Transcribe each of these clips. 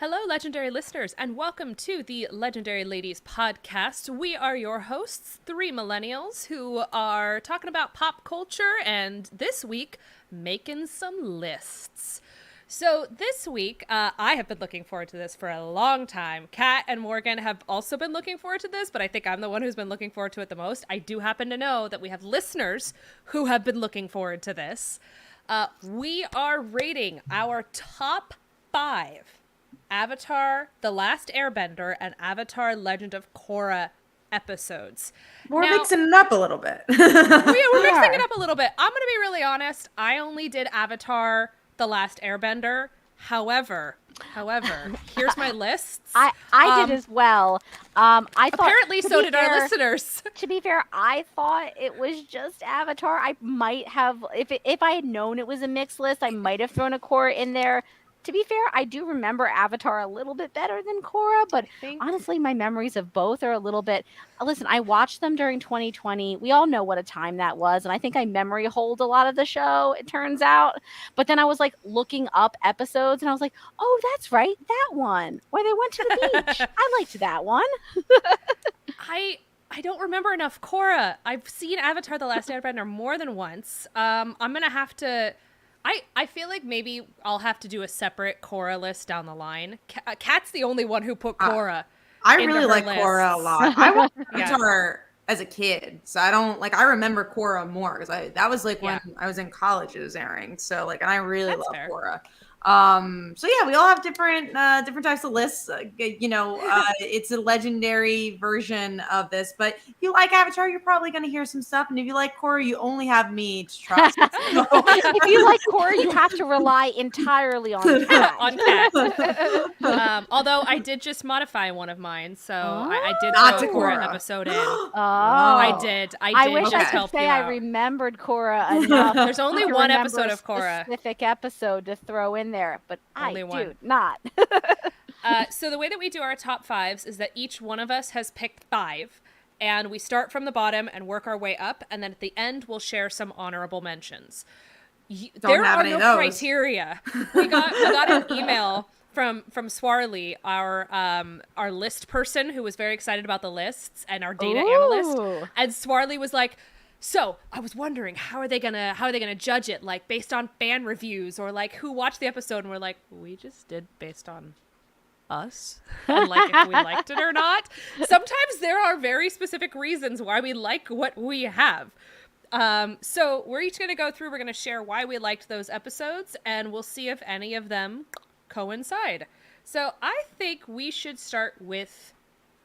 Hello, legendary listeners, and welcome to the Legendary Ladies podcast. We are your hosts, three millennials who are talking about pop culture and this week, making some lists. So this week, I have been looking forward to this for a long time. Kat and Morgan have also been looking forward to this, but I think I'm the one who's been looking forward to it the most. I do happen to know that we have listeners who have been looking forward to this. We are rating our top 5 Avatar, The Last Airbender, and Avatar, Legend of Korra episodes. We're mixing it up a little bit. We're mixing it up a little bit. I'm going to be really honest. I only did Avatar, The Last Airbender. However, here's my lists. I did as well. I thought, apparently so did our listeners. To be fair, I thought it was just Avatar. I might have, if I had known it was a mixed list, I might have thrown a Korra in there. To be fair, I do remember Avatar a little bit better than Korra, but honestly, my memories of both are a little bit... Listen, I watched them during 2020. We all know what a time that was, and I think I memory hold a lot of the show, it turns out. But then I was like looking up episodes, and I was like, oh, that's right, that one, where they went to the beach. I liked that one. I don't remember enough Korra. I've seen Avatar: The Last Airbender more than once. I'm going to have to... I feel like maybe I'll have to do a separate Korra list down the line. Kat's the only one who put Korra. I really like Korra a lot. I watched Avatar as a kid, so I remember Korra more because that was like when I was in college it was airing. So and I really love Korra. So yeah, we all have different types of lists. It's a legendary version of this, but if you like Avatar, you're probably going to hear some stuff. And if you like Korra, you only have me to trust. If you like Korra, you have to rely entirely on Kat. Although I did just modify one of mine, so I did throw a Korra episode in. I did. I wish I could say I remembered Korra enough. There's only one episode of Korra. Specific episode to throw in there, but only I do not. So the way that we do our top 5s is that each one of us has picked 5, and we start from the bottom and work our way up, and then at the end we'll share some honorable mentions. There are no criteria. We got an email from Swarley, our list person who was very excited about the lists and our data analyst, and Swarley was like, so I was wondering how are they gonna judge it, like based on fan reviews or like who watched the episode, and we're like, we just did based on us and like if we liked it or not. Sometimes there are very specific reasons why we like what we have. So we're each gonna go through, we're gonna share why we liked those episodes, and we'll see if any of them coincide. So I think we should start with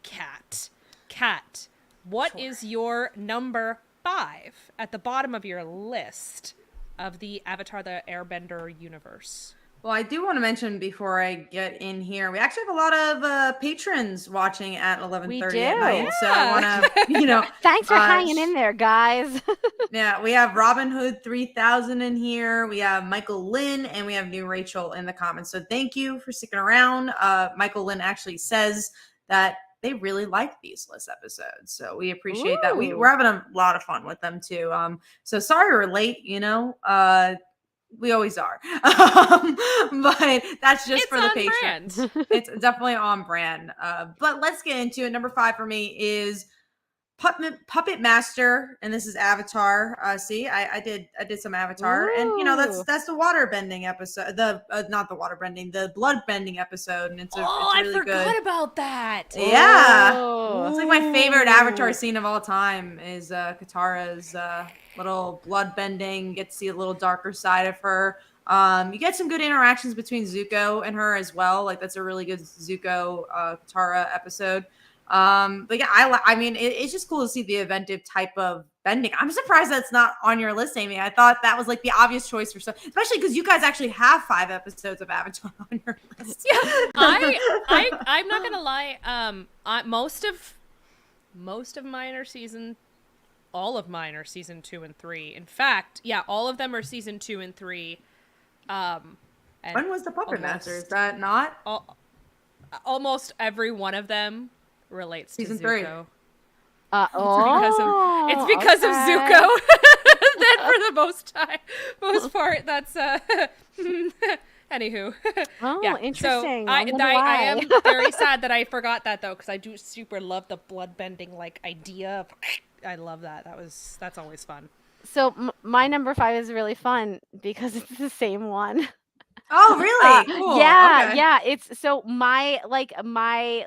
Kat. Kat, what is your number 5 at the bottom of your list of the Avatar the Airbender universe? Well, I do want to mention before I get in here, we actually have a lot of patrons watching at 11:30 at night. Yeah. So I want to, thanks for hanging in there, guys. Yeah, we have Robin Hood 3000 in here. We have Michael Lynn, and we have New Rachel in the comments. So thank you for sticking around. Michael Lynn actually says that they really like these list episodes. So we appreciate that. We're having a lot of fun with them too. So sorry we're late, we always are. But that's just for the patrons. It's definitely on brand. But let's get into it. Number 5 for me is Puppet Master, and this is Avatar. See, I did some Avatar. Ooh. And that's the water bending episode. Not the water bending, the blood bending episode. And it's really I forgot good about that. Yeah. It's like my favorite Avatar scene of all time is Katara's little blood bending. Get to see a little darker side of her. You get some good interactions between Zuko and her as well. Like that's a really good Zuko Katara episode. But yeah, I mean, it's just cool to see the inventive type of bending. I'm surprised that's not on your list, Amy. I thought that was like the obvious choice for some, especially because you guys actually have 5 episodes of Avatar on your list. Yeah, I'm not gonna lie. Most of mine are all of mine are season 2 and 3. In fact, yeah, all of them are season 2 and 3. When was the Puppet Master? Is that not? Almost every one of them relates to season Zuko. 3. It's because of Zuko. That for the most part, that's Anywho. Oh, Yeah. interesting. So I wonder I why. am very sad that I forgot that though, because I do super love the bloodbending like idea of I love that. That's always fun. So my number 5 is really fun because it's the same one. Oh, really? Cool. Yeah, Okay. yeah. It's so my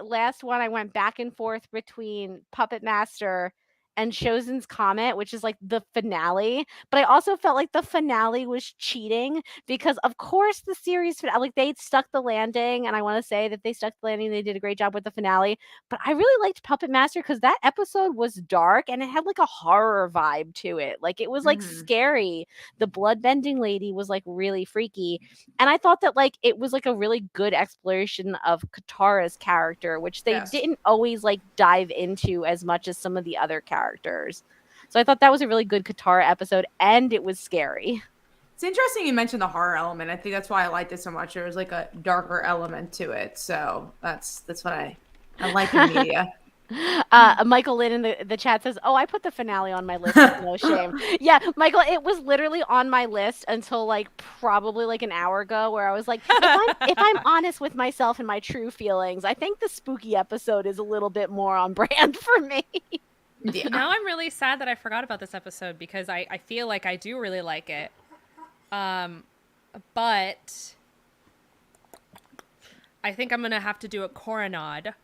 last one, I went back and forth between Puppet Master and Shosen's Comet, which is like the finale. But I also felt like the finale was cheating because, of course, the series like they stuck the landing, and I want to say that they stuck the landing. They did a great job with the finale. But I really liked Puppet Master because that episode was dark and it had like a horror vibe to it. Like it was like Mhm. scary. The bloodbending lady was like really freaky. And I thought that like it was like a really good exploration of Katara's character, which they Yes. didn't always like dive into as much as some of the other characters. So I thought that was a really good Katara episode, and it was scary. It's interesting you mentioned the horror element. I think that's why I liked it so much. There was like a darker element to it. So that's what I like in media. Michael Lynn in the chat says, "Oh, I put the finale on my list with no shame." Yeah, Michael, it was literally on my list until like probably like an hour ago, where I was like, if I'm honest with myself and my true feelings, I think the spooky episode is a little bit more on brand for me. Yeah. Now I'm really sad that I forgot about this episode because I feel like I do really like it. But I think I'm going to have to do a Korra nod.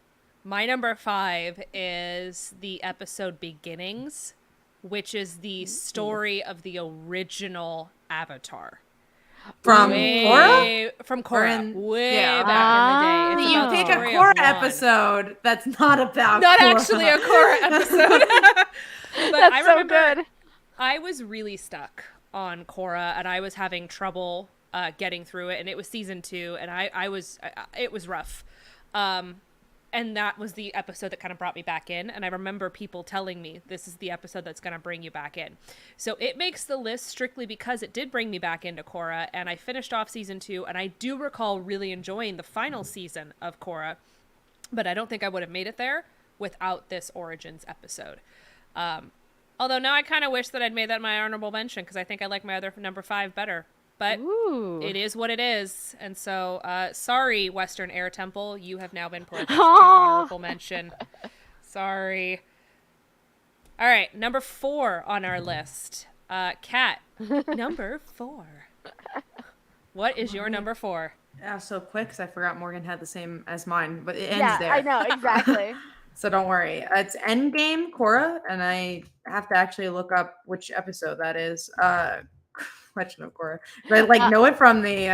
My number 5 is the episode Beginnings, which is the story of the original Avatar. From Korra? From Korra. Way yeah. back in the day. It's You about the pick a story of Korra Ron. episode that's not about Not Korra. actually a Korra episode. But That's I so remember good. I was really stuck on Korra, and I was having trouble getting through it, and it was season 2, and it was rough. And that was the episode that kind of brought me back in. And I remember people telling me this is the episode that's going to bring you back in. So it makes the list strictly because it did bring me back into Korra. And I finished off season 2. And I do recall really enjoying the final season of Korra. But I don't think I would have made it there without this Origins episode. Although now I kind of wish that I'd made that my honorable mention because I think I like my other number 5 better. But Ooh. it is what it is. And so, sorry, Western Air Temple. You have now been put to honorable mention. Sorry. All right, number 4 on our list. Kat, number 4. What is your number 4? Yeah, so quick because I forgot Morgan had the same as mine, but it ends there. I know, exactly. So don't worry. It's Endgame Korra, and I have to actually look up which episode that is. Question of Korra. But I know it from the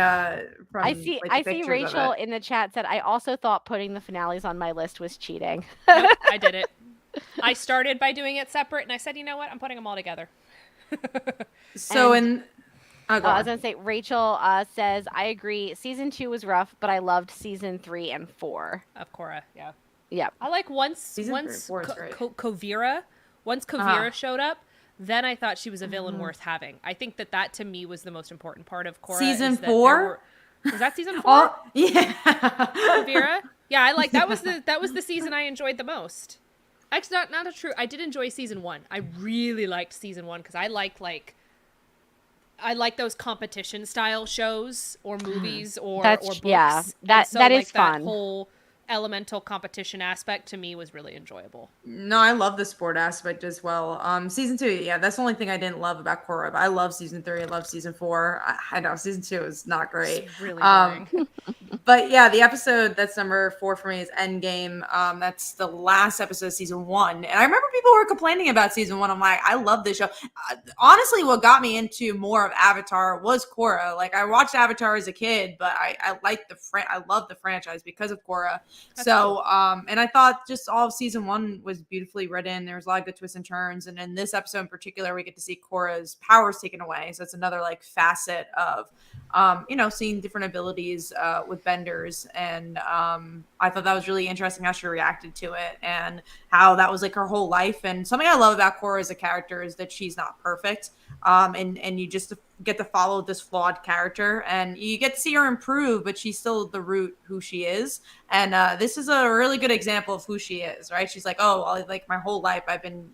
from I see Rachel in the chat said, I also thought putting the finales on my list was cheating. Nope, I did it. I started by doing it separate, and I said, you know what? I'm putting them all together. So I was going to say, Rachel says, I agree. Season 2 was rough, but I loved season 3 and 4. Of Korra, yeah. Yep. I like once Kovira showed up, then I thought she was a villain worth having. I think that to me was the most important part of Korra. Season 4? Was that season 4? Oh, yeah. Kovira? Yeah, I like that was the season I enjoyed the most. Actually, not true. I did enjoy season 1. I really liked season 1 because I like those competition style shows or movies or books. Yeah, that is fun. That whole elemental competition aspect to me was really enjoyable. No, I love the sport aspect as well. Season 2, yeah, that's the only thing I didn't love about Korra, but I love season 3, I love season 4. I know season 2 is not great. It's really boring. But yeah, the episode that's number 4 for me is Endgame. That's the last episode of season 1. And I remember people were complaining about season 1. I'm like, I love this show. Honestly, what got me into more of Avatar was Korra. Like, I watched Avatar as a kid, but I liked I love the franchise because of Korra. That's so, cool. And I thought just all of season 1 was beautifully written. There was a lot of good twists and turns. And in this episode in particular, we get to see Korra's powers taken away. So it's another like facet of, seeing different abilities with benders. And I thought that was really interesting how she reacted to it and how that was like her whole life. And something I love about Korra as a character is that she's not perfect. And you just get to follow this flawed character and you get to see her improve, but she's still the root who she is. And this is a really good example of who she is, right? She's like, oh, well, like my whole life I've been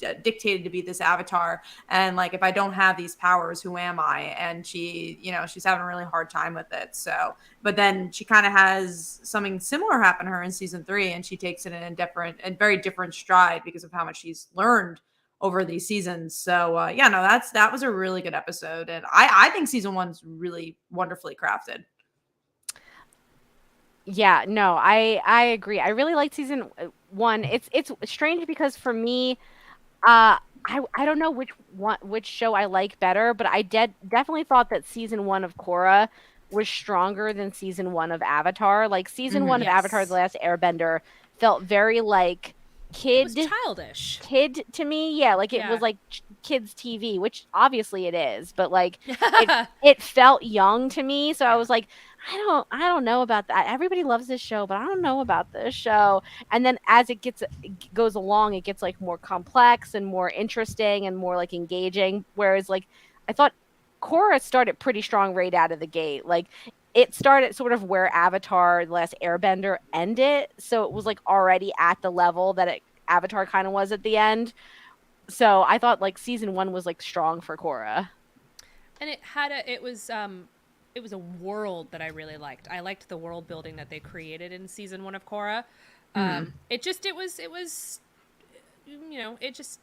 dictated to be this avatar, and like if I don't have these powers, who am I? And she, you know, she's having a really hard time with it. So, but then she kind of has something similar happen to her in season 3, and she takes it in a different and very different stride because of how much she's learned over these seasons. So yeah, no, that was a really good episode, and I think season 1's really wonderfully crafted. Yeah, no, I agree. I really liked season 1. It's strange because for me, I don't know which show I like better, but I definitely thought that season 1 of Korra was stronger than season 1 of Avatar. Like season 1 of Avatar: The Last Airbender felt very like childish kid to me. Yeah, like it was like kids TV, which obviously it is, but like it felt young to me. So I was like, I don't know about that. Everybody loves this show, but I don't know about this show. And then as it goes along, it gets like more complex and more interesting and more like engaging. Whereas like I thought Korra started pretty strong right out of the gate. Like it started sort of where Avatar: The Last Airbender ended, so it was like already at the level that Avatar kind of was at the end. So I thought like season 1 was like strong for Korra, and it was a world that I really liked. I liked the world building that they created in season 1 of Korra. It was you know, it just.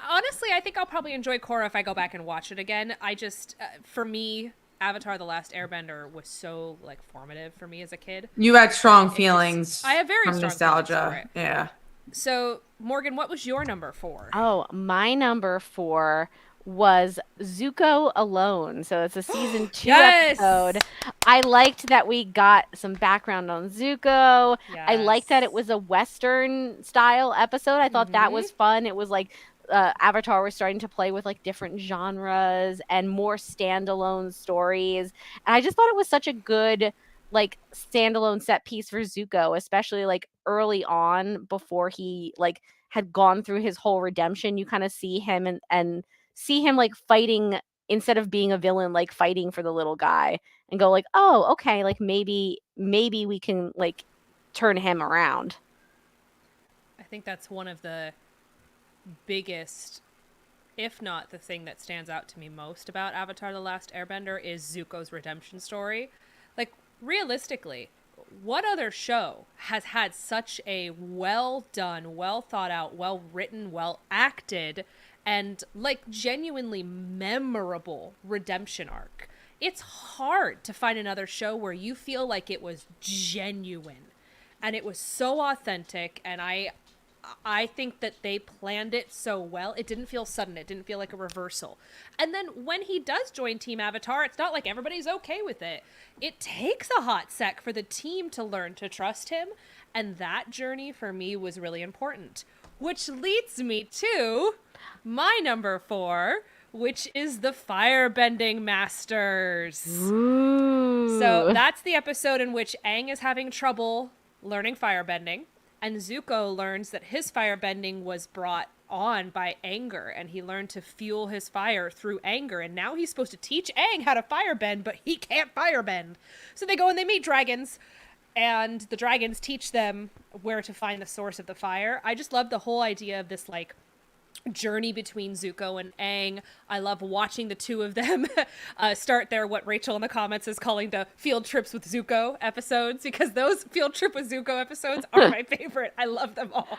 Honestly, I think I'll probably enjoy Korra if I go back and watch it again. I just, for me, Avatar: The Last Airbender was so like formative for me as a kid. You had strong feelings. I have very strong nostalgia. Yeah. So, Morgan, what was your number 4? Oh, my number 4 was Zuko Alone. So it's a season 2 episode. I liked that we got some background on Zuko. I liked that it was a Western style episode. I thought that was fun. It was like Avatar was starting to play with like different genres and more standalone stories. And I just thought it was such a good like standalone set piece for Zuko, especially like early on before he like had gone through his whole redemption. You kind of see him and see him like fighting instead of being a villain, like fighting for the little guy, and go like, oh, okay, like maybe we can like turn him around. I think that's one of the biggest, if not the thing that stands out to me most about Avatar: The Last Airbender is Zuko's redemption story. Like, realistically, what other show has had such a well done, well thought out, well written, well acted, and like genuinely memorable redemption arc? It's hard to find another show where you feel like it was genuine and it was so authentic, and I think that they planned it so well. It didn't feel sudden. It didn't feel like a reversal. And then when he does join Team Avatar, it's not like everybody's okay with it. It takes a hot sec for the team to learn to trust him. And that journey for me was really important. Which leads me to my number 4, which is the Firebending Masters. Ooh. So that's the episode in which Aang is having trouble learning firebending. And Zuko learns that his firebending was brought on by anger, and he learned to fuel his fire through anger. And now he's supposed to teach Aang how to firebend, but he can't firebend. So they go and they meet dragons, and the dragons teach them where to find the source of the fire. I just love the whole idea of this, like, journey between Zuko and Aang. I love watching the two of them start their, what Rachel in the comments is calling the field trips with Zuko episodes, because those field trip with Zuko episodes are my favorite. I love them all.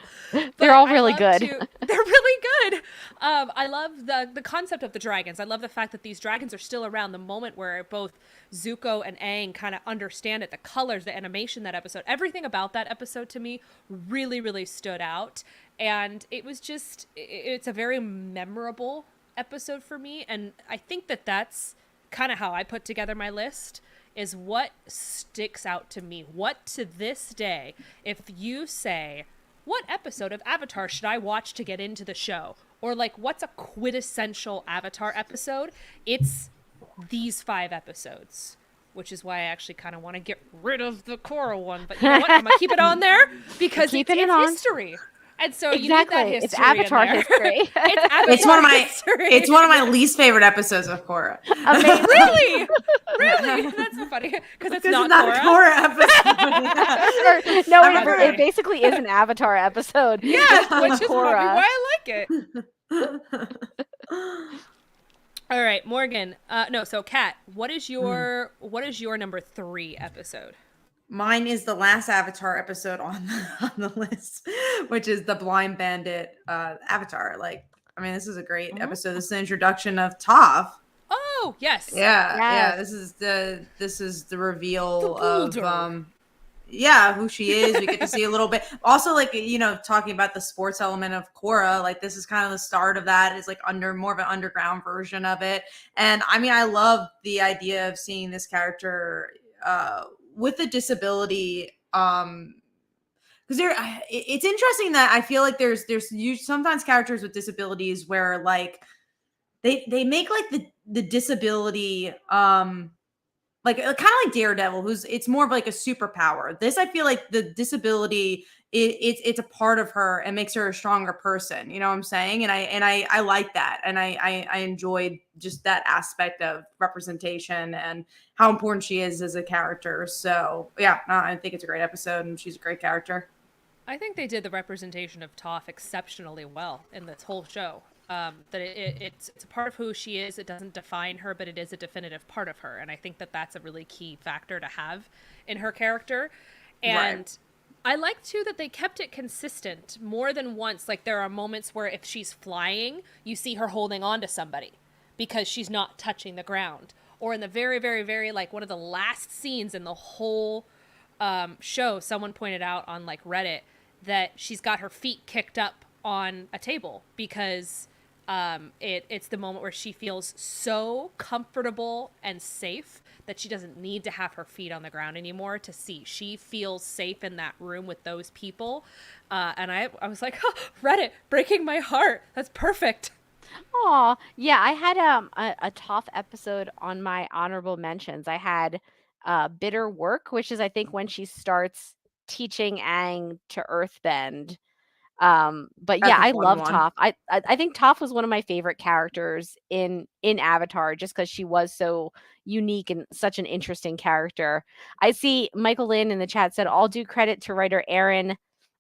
They're all really good. They're really good. I love the concept of the dragons. I love the fact that these dragons are still around. The moment where both Zuko and Aang kind of understand it, the colors, the animation, that episode, everything about that episode to me really, really stood out. And it was just, it's a very memorable episode for me. And I think that that's kind of how I put together my list, is what sticks out to me. What to this day, if you say, what episode of Avatar should I watch to get into the show? Or like, what's a quintessential Avatar episode? It's these 5 episodes. Which is why I actually kind of want to get rid of the Korra one. But you know what? I'm going to keep it on there because it's history. And so you need that history. It's Avatar history. It's one of my least favorite episodes of Korra. Amazing. Really? That's so funny because it's not a Korra episode. No, it basically is an Avatar episode. Yeah, which is probably why I like it. All right, Morgan. So Kat, what is your number 3 episode? Mine is the last Avatar episode on the list, which is the Blind Bandit Avatar. Like, I mean, this is a great episode. This is the introduction of Toph. Oh, yes. Yeah. This is the reveal of who she is. We get to see a little bit. Also, like, talking about the sports element of Korra, like this is kind of the start of that. It's like more of an underground version of it. And I mean, I love the idea of seeing this character with a disability. Because it's interesting that I feel like there's sometimes characters with disabilities where like they make like the disability like kind of like Daredevil, it's more of like a superpower. This, I feel like the disability, it's a part of her and makes her a stronger person. You know what I'm saying? And I like that, and I enjoyed just that aspect of representation and how important she is as a character. So yeah, I think it's a great episode, and she's a great character. I think they did the representation of Toph exceptionally well in this whole show. That it's a part of who she is. It doesn't define her, but it is a definitive part of her. And I think that that's a really key factor to have in her character. And I like, too, that they kept it consistent more than once. Like, there are moments where if she's flying, you see her holding on to somebody because she's not touching the ground. Or in the very, very, very, like, one of the last scenes in the whole show, someone pointed out on, like, Reddit that she's got her feet kicked up on a table because it's the moment where she feels so comfortable and safe that she doesn't need to have her feet on the ground anymore to see. She feels safe in that room with those people. And I was like, oh, Reddit, breaking my heart. That's perfect. Oh, yeah, I had a Toph episode on my honorable mentions. I had Bitter Work, which is I think when she starts teaching Aang to earthbend. But yeah, I love Toph. I think Toph was one of my favorite characters in Avatar just because she was so unique and such an interesting character. I see Michael Lynn in the chat said, all due credit to writer Aaron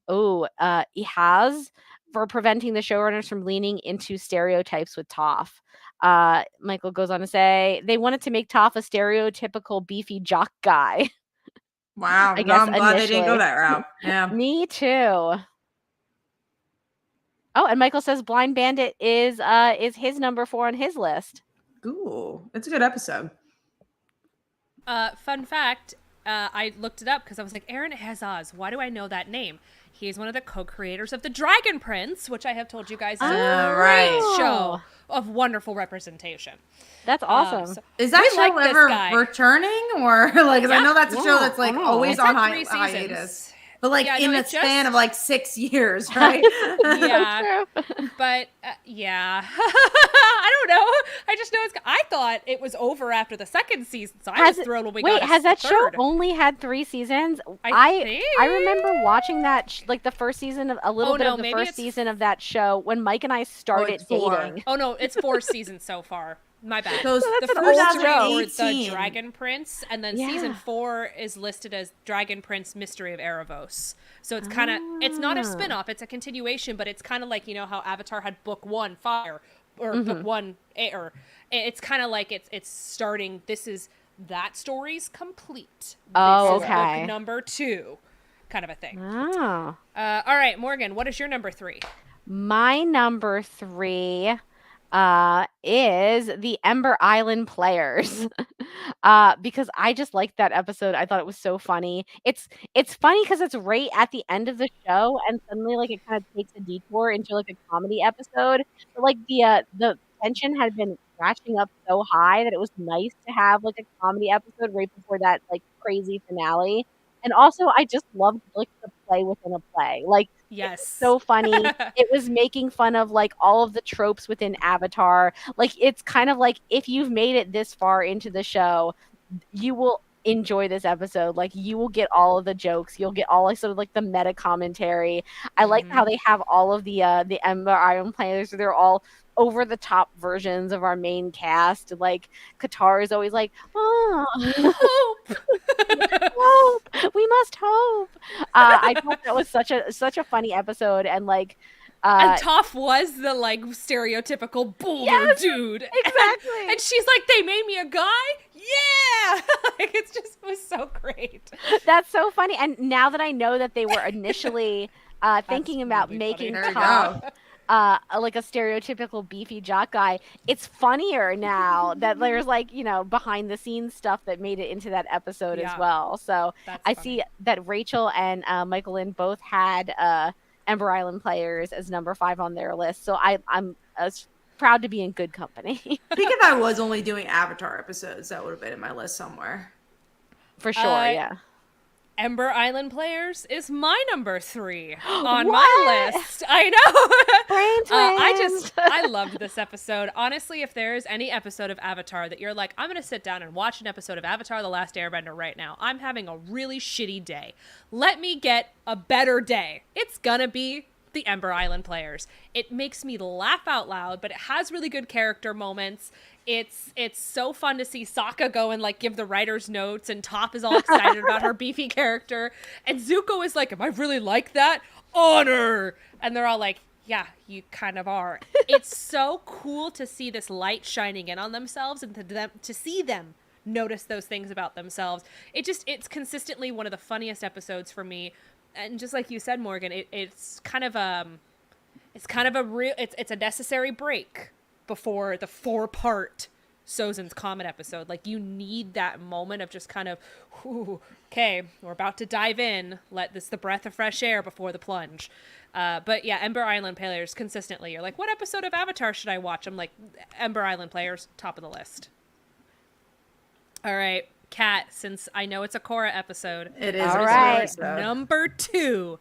Ihaz for preventing the showrunners from leaning into stereotypes with Toph. Michael goes on to say, they wanted to make Toph a stereotypical beefy jock guy. Wow. I guess I'm glad they didn't go that route. Yeah. Me too. Oh, and Michael says Blind Bandit is his number 4 on his list. Ooh, it's a good episode. Fun fact, I looked it up because I was like, Aaron Hazaz, why do I know that name? He's one of the co-creators of The Dragon Prince, which I have told you guys is a great show of wonderful representation. That's awesome. Is that show ever returning, or like? Because I know that's a show that's like always on hiatus. But like in the span of like 6 years, right? Yeah. But yeah, I don't know. I just know I thought it was over after the second season, so I was thrilled when we got. Wait, has that show only had 3 seasons? I remember watching that like the first season of the first season of that show when Mike and I started dating. Oh no, it's 4 seasons so far. My bad. So the first show was The Dragon Prince, and then season 4 is listed as Dragon Prince Mystery of Erebos. So it's kind of, it's not a spin-off, it's a continuation, but it's kind of like, you know, how Avatar had book 1, Fire, or book 1, Air. It's kind of like it's starting, that story's complete. This is book number 2, kind of a thing. Oh. All right, Morgan, what is your number 3? My number 3... is the Ember Island Players. Because I just liked that episode. I thought it was so funny. It's funny because it's right at the end of the show, and suddenly like it kind of takes a detour into like a comedy episode. But like the tension had been ratcheting up so high that it was nice to have like a comedy episode right before that like crazy finale. And also, I just loved like the play within a play. Like, yes, so funny. It was making fun of like all of the tropes within Avatar. Like, it's kind of like if you've made it this far into the show, you will enjoy this episode. Like, you will get all of the jokes. You'll get all like sort of like the meta commentary. I like how they have all of the Ember Island players. They're all over the top versions of our main cast. Like Qatar is always like, oh, hope. Hope. We must hope. I thought that was such a funny episode, and like And Toph was the like stereotypical boulder dude. Exactly. And she's like, they made me a guy? Yeah! Like it was so great. That's so funny. And now that I know that they were initially thinking about really making funny. Toph like a stereotypical beefy jock guy, it's funnier now that there's like, behind the scenes stuff that made it into that episode as well. So I see that Rachel and Michael Lynn both had Ember Island players as number 5 on their list. So I'm proud to be in good company. I think if I was only doing Avatar episodes, that would have been in my list somewhere. For sure, yeah. Ember Island players is my number 3 on my list. I know. I loved this episode. Honestly, if there's any episode of Avatar that you're like, I'm going to sit down and watch an episode of Avatar: The Last Airbender right now. I'm having a really shitty day. Let me get a better day. It's going to be the Ember Island players. It makes me laugh out loud, but it has really good character moments. It's so fun to see Sokka go and like give the writer's notes, and Toph is all excited about her beefy character, and Zuko is like, am I really like that? Honor! And they're all like, yeah, you kind of are. It's so cool to see this light shining in on themselves, and to see them notice those things about themselves. It's consistently one of the funniest episodes for me. And just like you said, Morgan, it's kind of a necessary break before the 4-part Sozin's Comet episode. Like, you need that moment of just kind of, okay, we're about to dive in. Let this the breath of fresh air before the plunge. But yeah, Ember Island players consistently. You're like, what episode of Avatar should I watch? I'm like, Ember Island players, top of the list. All right, Kat, since I know it's a Korra episode. It is. All right. Number 2,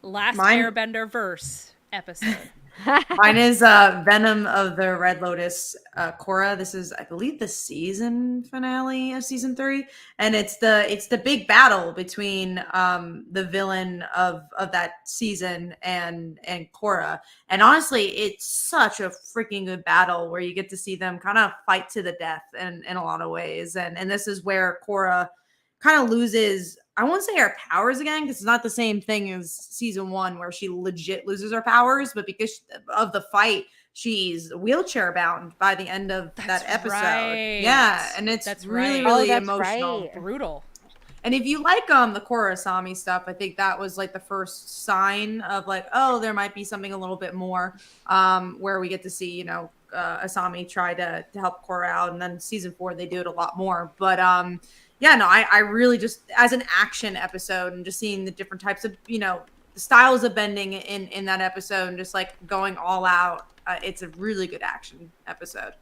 Last Airbender verse episode. Mine is Venom of the Red Lotus, Korra. This is, I believe, the season finale of season 3, and it's the big battle between the villain of that season and Korra. And honestly, it's such a freaking good battle where you get to see them kind of fight to the death in a lot of ways. And this is where Korra kind of loses, I won't say her powers again, because it's not the same thing as season 1 where she legit loses her powers, but because of the fight, she's wheelchair bound by the end of that episode. Right. Yeah, and it's really emotional. Right. Brutal. And if you like the Korra Asami stuff, I think that was like the first sign of like, oh, there might be something a little bit more, where we get to see, Asami try to help Korra out, and then season 4 they do it a lot more. But yeah, no, I really just, as an action episode and just seeing the different types of, the styles of bending in that episode and just like going all out, it's a really good action episode.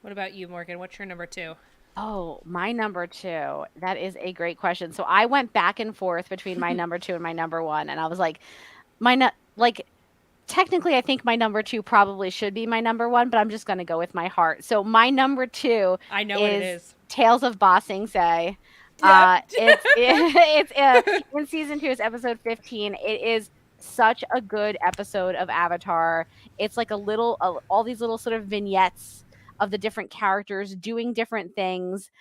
What about you, Morgan? What's your number 2? Oh, my number 2. That is a great question. So I went back and forth between my number 2 and my number 1, and I was like, technically, I think my number 2 probably should be my number 1, but I'm just going to go with my heart. So my number 2, I know what it is. Tales of Ba Sing Se. Yep. It's in season 2, it's episode 15. It is such a good episode of Avatar. It's like all these little sort of vignettes of the different characters doing different things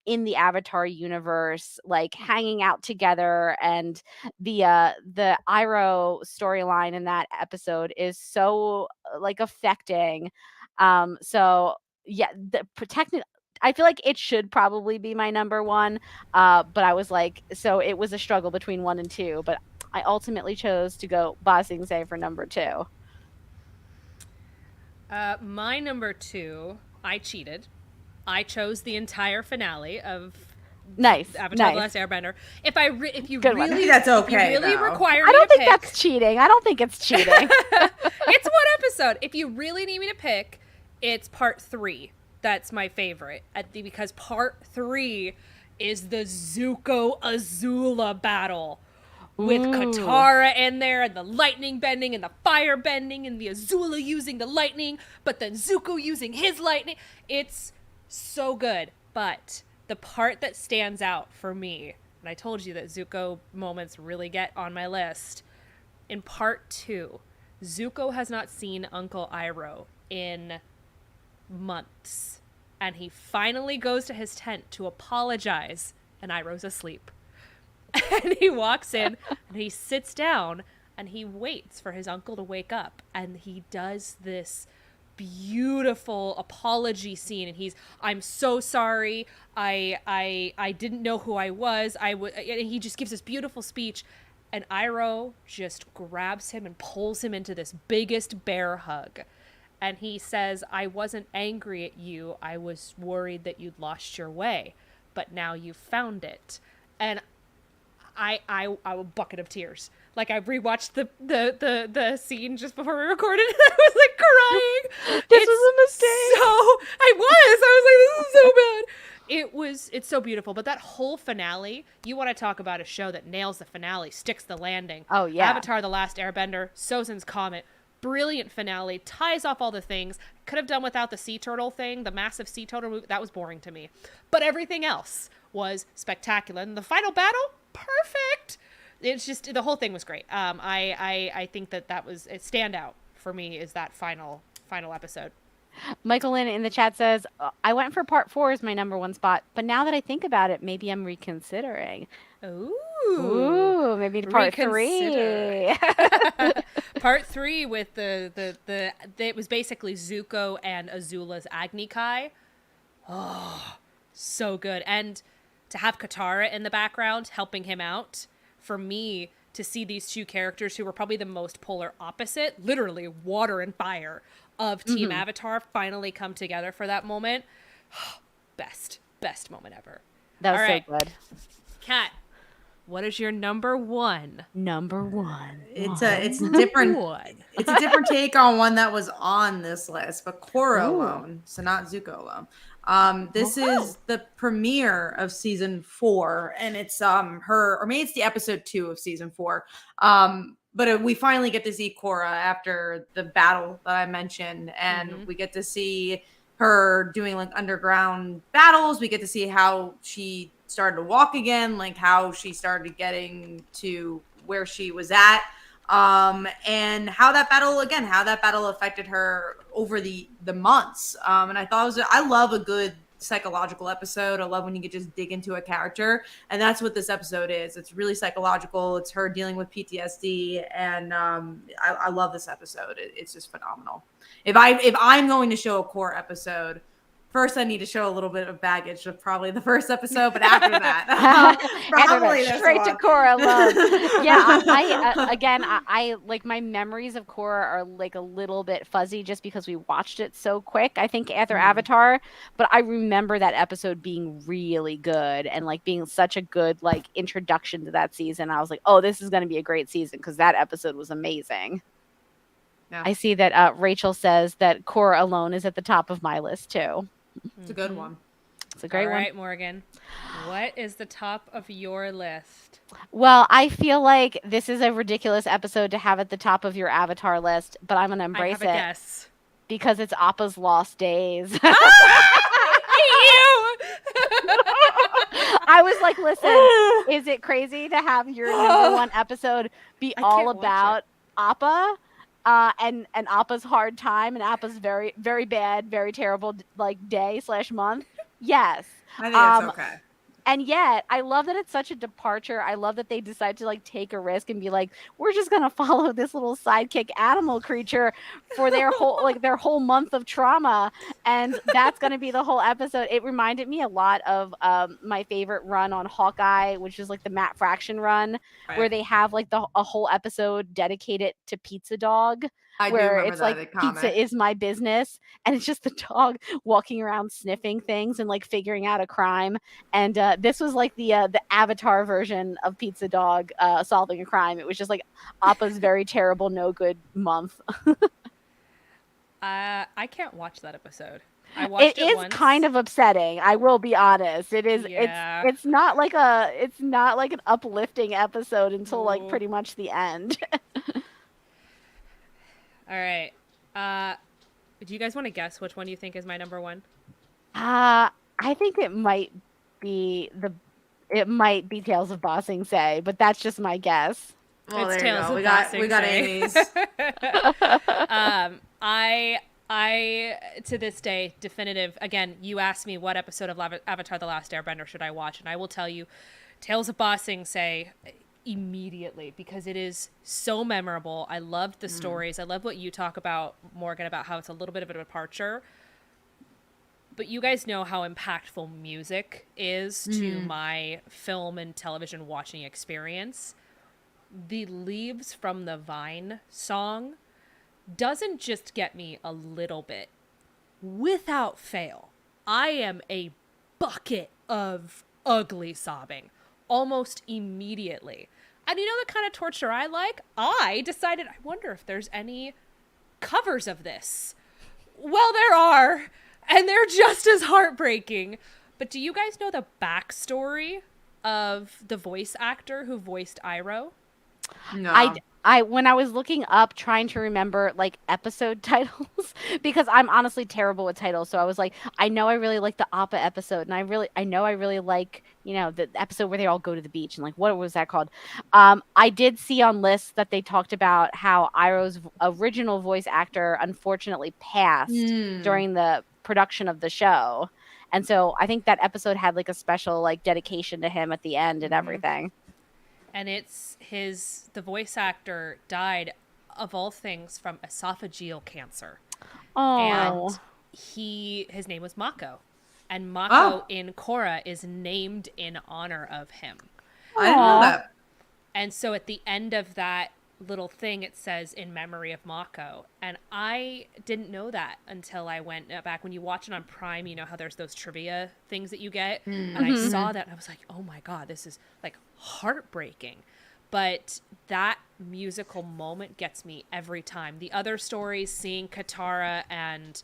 in the Avatar universe, like hanging out together, and the Iroh storyline in that episode is so like affecting. So yeah, I feel like it should probably be my number 1, but I was like, so it was a struggle between 1 and 2, but I ultimately chose to go Ba Sing Se for number 2. My number 2, I cheated. I chose the entire finale of Avatar: The Last Airbender. If you Good really, one. That's okay. if you really though. require I me don't to think pick, that's cheating. I don't think it's cheating. it's one episode. If you really need me to pick, it's part 3. That's my favorite, because part 3 is the Zuko Azula battle. With Katara in there, and the lightning bending, and the fire bending, and the Azula using the lightning, but then Zuko using his lightning. It's so good. But the part that stands out for me, and I told you that Zuko moments really get on my list, in part 2, Zuko has not seen Uncle Iroh in months. And he finally goes to his tent to apologize, and Iroh's asleep. And he walks in and he sits down, and he waits for his uncle to wake up, and he does this beautiful apology scene, and I'm so sorry, I didn't know who I was, and he just gives this beautiful speech, and Iroh just grabs him and pulls him into this biggest bear hug, and he says, I wasn't angry at you, I was worried that you'd lost your way, but now you've found it. And I a bucket of tears. Like, I rewatched the scene just before we recorded, and I was like crying. This was a mistake. I was like, this is so bad. It's so beautiful. But that whole finale, you want to talk about a show that nails the finale, sticks the landing. Oh, yeah. Avatar: The Last Airbender, Sozin's Comet, brilliant finale, ties off all the things. Could have done without the sea turtle thing, the massive sea turtle movie. That was boring to me. But everything else was spectacular. And the final battle, perfect. It's just, the whole thing was great. I think that was a standout for me, is that final episode. Michael Lynn in the chat says, I went for part 4 as my number 1 spot, but now that I think about it, maybe I'm reconsidering. Ooh, maybe part 3. Part 3 with it was basically Zuko and Azula's Agni Kai. Oh, so good. And to have Katara in the background helping him out, for me, to see these two characters who were probably the most polar opposite, literally water and fire, of Team Avatar finally come together for that moment. Best moment ever. That was All right. so good. Kat, what is your number 1? Number 1. It's a different it's a different take on one that was on this list, but Korra alone, so not Zuko alone. This is the premiere of season 4, and it's maybe it's the episode 2 of season 4. But we finally get to see Korra after the battle that I mentioned, and we get to see her doing like underground battles. We get to see how she started to walk again, like how she started getting to where she was at, and how that battle affected her over the months. And I thought I love a good psychological episode. I love when you could just dig into a character, and that's what this episode is. It's really psychological. It's her dealing with PTSD, and I love this episode. It's just phenomenal. If I'm going to show a core episode, first I need to show a little bit of baggage of probably the first episode, but after that, probably straight to Korra love. Yeah, I like, my memories of Korra are like a little bit fuzzy just because we watched it so quick. I think after Avatar, but I remember that episode being really good and like being such a good like introduction to that season. I was like, oh, this is going to be a great season because that episode was amazing. Yeah. I see that Rachel says that Korra alone is at the top of my list too. It's a good one. It's a great one. All right, Morgan. What is the top of your list? Well, I feel like this is a ridiculous episode to have at the top of your Avatar list, but I'm going to embrace it. Guess. Because it's Appa's Lost Days. I was like, listen, is it crazy to have your number 1 episode be all about Appa? And Appa's hard time and Appa's very, very bad, very terrible like day/month. Yes. I think it's okay. And yet, I love that it's such a departure. I love that they decide to like take a risk and be like, we're just gonna follow this little sidekick animal creature for their whole month of trauma, and that's gonna be the whole episode. It reminded me a lot of my favorite run on Hawkeye, which is like the Matt Fraction run, right, where they have like a whole episode dedicated to Pizza Dog. Where it's like pizza is my business, and it's just the dog walking around sniffing things and like figuring out a crime. And this was like the Avatar version of Pizza Dog solving a crime. It was just like Appa's very terrible, no good month. I can't watch that episode. I watched it once. Kind of upsetting. I will be honest. It is. Yeah. It's not like an uplifting episode until like pretty much the end. All right. Do you guys want to guess which one you think is my number 1? I think it might be Tales of Ba Sing Se, but that's just my guess. Well, it's Tales of Ba Sing Se. We got Amy's. I to this day definitive. Again, you asked me what episode of Avatar: The Last Airbender should I watch, and I will tell you, Tales of Ba Sing Se. immediately because it is so memorable. I loved the stories. I love what you talk about, Morgan, about how it's a little bit of a departure. But you guys know how impactful music is to my film and television watching experience. The Leaves from the Vine song doesn't just get me a little bit. Without fail, I am a bucket of ugly sobbing almost immediately. And you know the kind of torture I like? I decided, I wonder if there's any covers of this. Well, there are, and they're just as heartbreaking. But do you guys know the backstory of the voice actor who voiced Iroh? No. I when I was looking up trying to remember like episode titles because I'm honestly terrible with titles, so I was like, I know I really like the Appa episode, and I know I really like, you know, the episode where they all go to the beach, and like what was that called? I did see on lists that they talked about how Iroh's original voice actor unfortunately passed during the production of the show, and so I think that episode had like a special like dedication to him at the end and everything. And it's the voice actor died of all things from esophageal cancer. Oh. And his name was Mako. And Mako in Korra is named in honor of him. I didn't know that. And so at the end of that little thing, it says in memory of Mako. And I didn't know that until I went back. When you watch it on Prime, you know how there's those trivia things that you get. And I saw that and I was like, oh my God, this is like heartbreaking. But that musical moment gets me every time. The other stories, seeing Katara and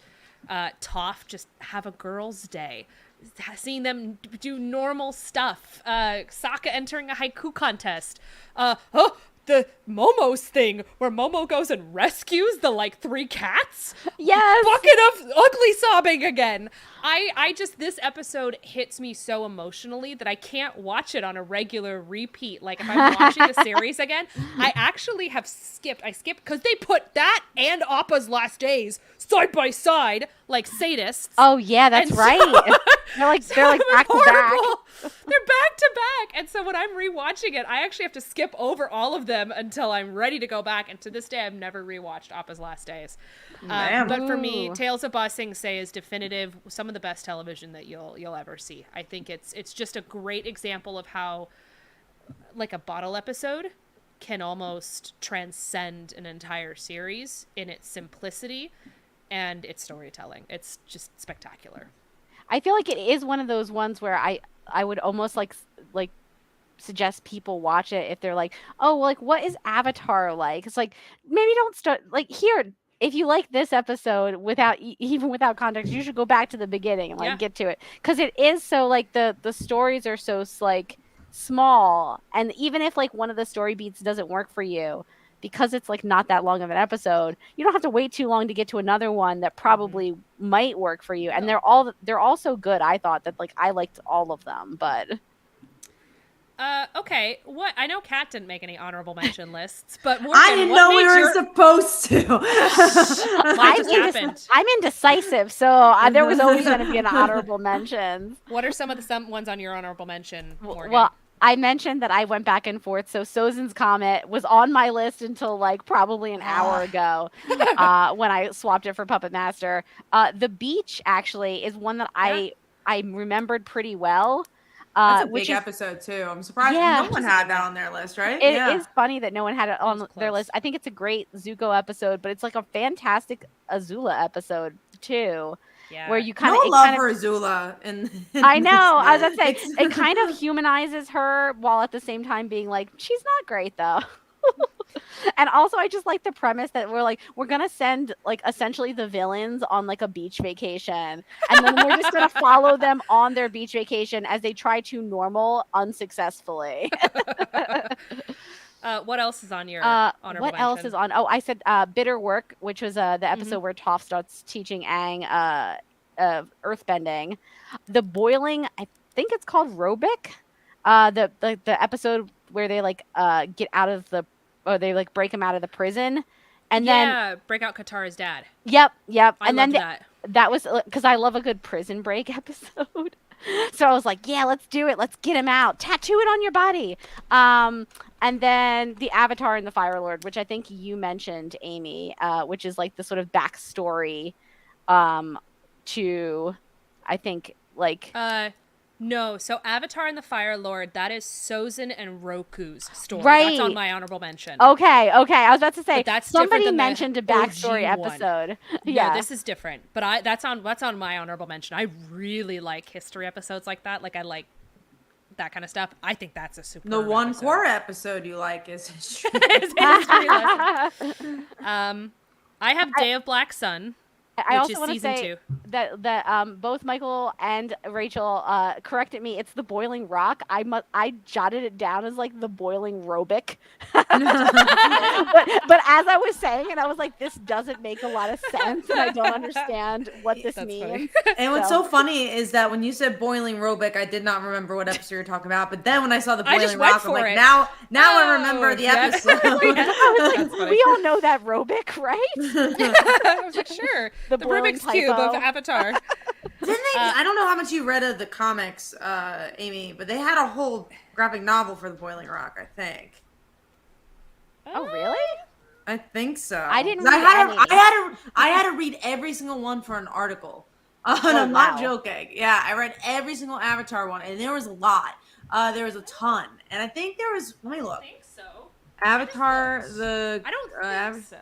Toph just have a girls' day, seeing them do normal stuff, Sokka entering a haiku contest, the Momo's thing where Momo goes and rescues the like 3 cats. Yes. Bucket of ugly sobbing again. I just, this episode hits me so emotionally that I can't watch it on a regular repeat. Like if I'm watching the series again, I actually have skipped. I skipped because they put that and Appa's Last Days side by side like sadists. Oh yeah, that's right. They're like back to back. They're back to back. And so when I'm rewatching it, I actually have to skip over all of them until I'm ready to go back. And to this day, I've never rewatched Appa's Last Days. But for me, Tales of Ba Sing Se is definitive, some of the best television that you'll ever see. I think it's just a great example of how like a bottle episode can almost transcend an entire series in its simplicity and its storytelling. It's just spectacular. I feel like it is one of those ones where I would almost like suggest people watch it if they're like, oh, like what is Avatar like? It's like maybe don't start like here. If you like this episode without even without context, you should go back to the beginning and like get to it because it is so like the stories are so like small, and even if like one of the story beats doesn't work for you because it's like not that long of an episode, you don't have to wait too long to get to another one that probably might work for you. And they're all so good. I thought that like I liked all of them, but okay. What I know, Kat didn't make any honorable mention lists, but Morgan, I didn't know we were supposed to. I'm indecisive, so there was always going to be an honorable mention. What are some of the ones on your honorable mention, Morgan? Well, I mentioned that I went back and forth. So Sozin's Comet was on my list until like probably an hour ago when I swapped it for Puppet Master. The Beach actually is one that I remembered pretty well. That's a big episode too. I'm surprised no one had that on their list, right? It is funny that no one had it on their list. I think it's a great Zuko episode, but it's like a fantastic Azula episode too. Yeah. Where you kind of love for Azula, and I know. I was gonna say it kind of humanizes her while at the same time being like she's not great though. And also, I just like the premise that we're gonna send like essentially the villains on like a beach vacation, and then we're just gonna follow them on their beach vacation as they try to normal unsuccessfully. What else is on your honorable What else is on? Oh, I said Bitter Work, which was the episode where Toph starts teaching Aang earthbending. The Boiling, I think it's called Robic. The episode where they like get out of the, or they like break him out of the prison, and then break out Katara's dad. Yep. I love that. That was because I love a good prison break episode. So I was like, yeah, let's do it. Let's get him out. Tattoo it on your body. And then the Avatar and the Fire Lord, which I think you mentioned, Amy, which is like the sort of backstory to, I think, like... No, so Avatar and the Fire Lord, that is Sozin and Roku's story. Right. That's on my honorable mention. Okay. I was about to say, But that's somebody mentioned a backstory OG one. episode. Yeah, this is different. But that's on my honorable mention. I really like history episodes like that. Like, I like that kind of stuff. I think that's a super. The one episode. Korra episode you like is history. It's a history lesson. I have Day of Black Sun. I also is want to season say 2. that both Michael and Rachel corrected me. It's the Boiling Rock. I jotted it down as like the Boiling Robic. but as I was saying it, I was like, this doesn't make a lot of sense, and I don't understand what this means. And what's so funny is that when you said Boiling Robic, I did not remember what episode you're talking about. But then when I saw the Boiling Rock, I'm like, now I remember the episode. I was like, we all know that Robic, right? For sure. The Rubik's typo. Cube of Avatar. Didn't they? I don't know how much you read of the comics, Amy, but they had a whole graphic novel for the Boiling Rock, I think. Oh, really? I think so. I didn't read I had to read every single one for an article. And I'm not joking. Yeah, I read every single Avatar one, and there was a lot. There was a ton. And I think there was, let me look. I think so. Avatar, I don't think so.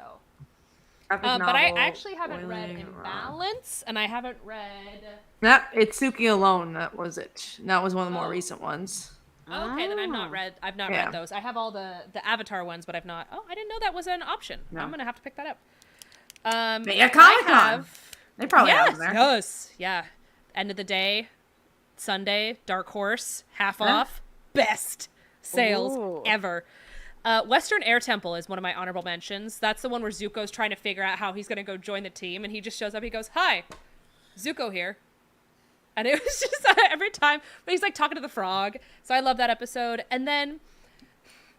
But I actually haven't read Imbalance, and I haven't read... Yep, it's Suki Alone. That was it. That was one of the more recent ones. Okay, then I've not read those. I have all the Avatar ones, but I've not... Oh, I didn't know that was an option. No. I'm going to have to pick that up. Yeah, Comic-Con. They probably have them there. Yes, yeah. End of the day, Sunday, Dark Horse, half off, best sales ever. Western Air Temple is one of my honorable mentions. That's the one where Zuko's trying to figure out how he's going to go join the team, and he just shows up. He goes, "Hi, Zuko here." And it was just every time, but he's like talking to the frog. So I love that episode. And then,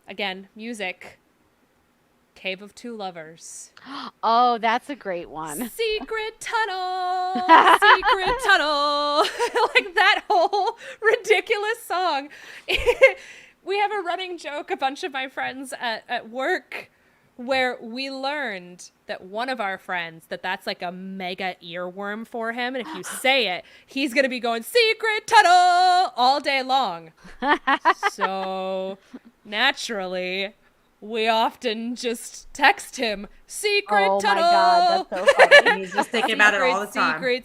again, music. Cave of Two Lovers. Oh, that's a great one. Secret tunnel. Secret tunnel. Like that whole ridiculous song. We have a running joke, a bunch of my friends at work, where we learned that one of our friends, that's like a mega earworm for him. And if you say it, he's going to be going, "Secret tunnel," all day long. So naturally, we often just text him, "Secret tunnel." Oh my God, that's so funny. He's just thinking about it all the time.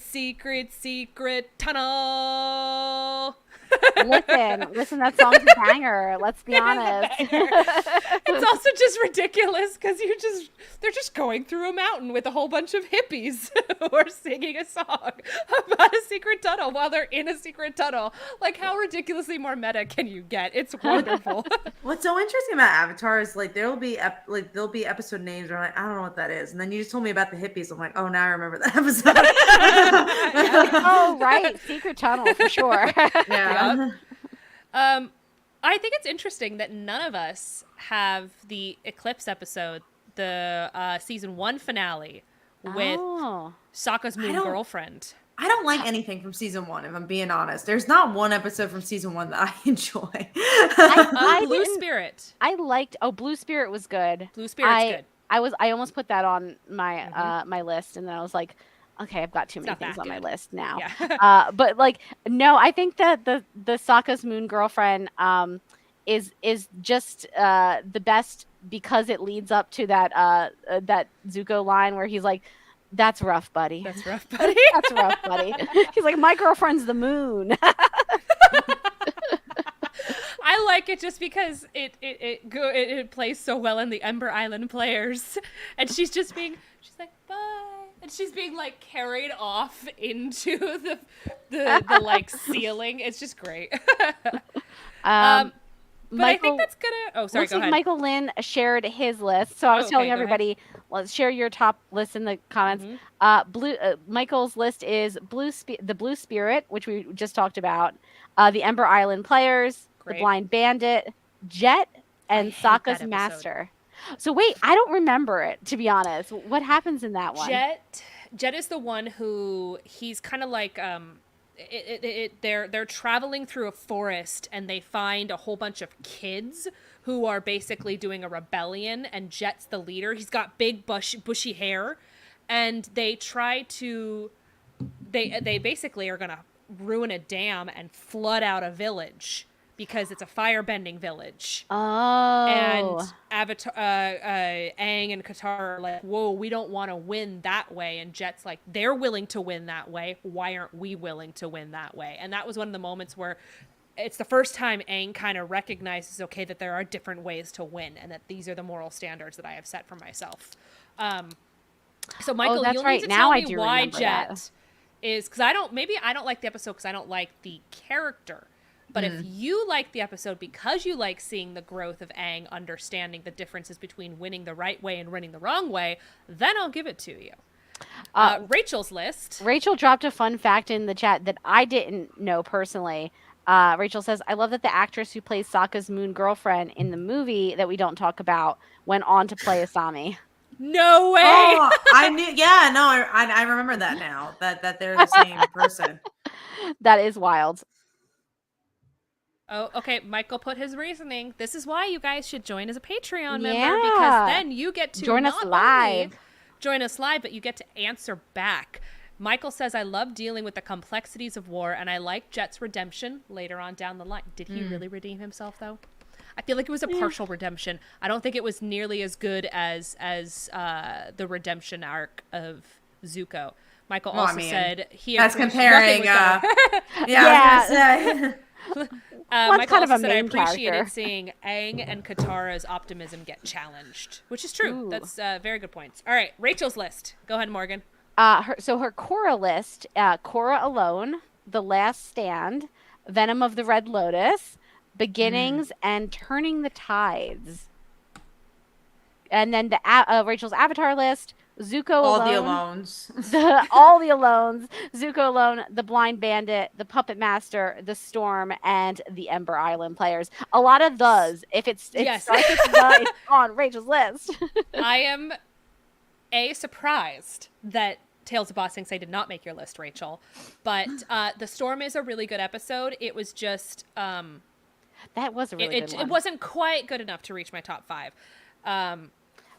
Secret tunnel. Listen, that song's a banger. Let's be honest. It's also just ridiculous because they're just going through a mountain with a whole bunch of hippies who are singing a song about a secret tunnel while they're in a secret tunnel. Like, how ridiculously more meta can you get? It's wonderful. What's so interesting about Avatar is like there'll be episode names where I'm like, I don't know what that is, and then you just told me about the hippies. I'm like, oh, now I remember that episode. Oh, right, secret tunnel for sure. Yeah. Yep. I think it's interesting that none of us have the Eclipse episode, the season 1 finale with Sokka's moon girlfriend. I don't like anything from season 1, if I'm being honest. There's not one episode from season 1 that I enjoy. Blue Spirit. I liked. Blue Spirit was good. Blue Spirit's good. I almost put that on my my list, and then I was like, okay, I've got too many things on my list now. Yeah. But like, no, I think that the Sokka's moon girlfriend is just the best because it leads up to that Zuko line where he's like, "That's rough, buddy. That's rough, buddy. That's rough, buddy." He's like, "My girlfriend's the moon." I like it just because it plays so well in the Ember Island Players, and she's like, "Bye." And she's being like carried off into the like ceiling. It's just great. But I think that's gonna. Oh, sorry. Go ahead. Michael Lynn shared his list, so I was telling everybody, let's share your top list in the comments. Michael's list is the Blue Spirit, which we just talked about, the Ember Island Players, the Blind Bandit, Jet, and Sokka's Master. So wait, I don't remember it, to be honest. What happens in that one? Jet is the one who he's kind of like they're traveling through a forest and they find a whole bunch of kids who are basically doing a rebellion, and Jet's the leader. He's got big bushy hair, and they try to they basically are gonna ruin a dam and flood out a village because it's a firebending village. Oh. And Avatar, Aang and Katara are like, whoa, we don't want to win that way. And Jet's like, they're willing to win that way. Why aren't we willing to win that way? And that was one of the moments where it's the first time Aang kind of recognizes, okay, that there are different ways to win, and that these are the moral standards that I have set for myself. So Michael, that's you'll right. need to Now tell I me do why remember Jet that. is, because I don't like the episode because I don't like the character. But if you like the episode because you like seeing the growth of Aang, understanding the differences between winning the right way and winning the wrong way, then I'll give it to you. Rachel's list. Rachel dropped a fun fact in the chat that I didn't know personally. Rachel says, I love that the actress who plays Sokka's moon girlfriend in the movie that we don't talk about went on to play Asami. No way! Oh, I knew. Yeah, no, I remember that now. That they're the same person. That is wild. Oh, okay. Michael put his reasoning. This is why you guys should join as a Patreon member, Yeah. because then you get to Join us not only live. join us live, but you get to answer back. Michael says, I love dealing with the complexities of war, and I like Jet's redemption later on down the line. Did he really redeem himself, though? I feel like it was a partial redemption. I don't think it was nearly as good as the redemption arc of Zuko. Michael also said he that's appreciated- comparing. nothing was better. Yeah, I was gonna say. Michael kind of also a said, I main appreciated character. seeing Aang and Katara's optimism get challenged, which is true. Ooh. That's very good points. All right, Rachel's list. Go ahead, Morgan. Her Korra list, Korra Alone, The Last Stand, Venom of the Red Lotus, Beginnings, and Turning the Tides. And then Rachel's Avatar list, Zuko All Alone. the alones. All the Alones, Zuko Alone, The Blind Bandit, The Puppet Master, The Storm, and The Ember Island players. A lot of those. If it's Yes. it's on Rachel's list. I am surprised that Tales of Boss Sinks I did not make your list, Rachel. But The Storm is a really good episode. It was just That was a really good one. it wasn't quite good enough to reach my top 5.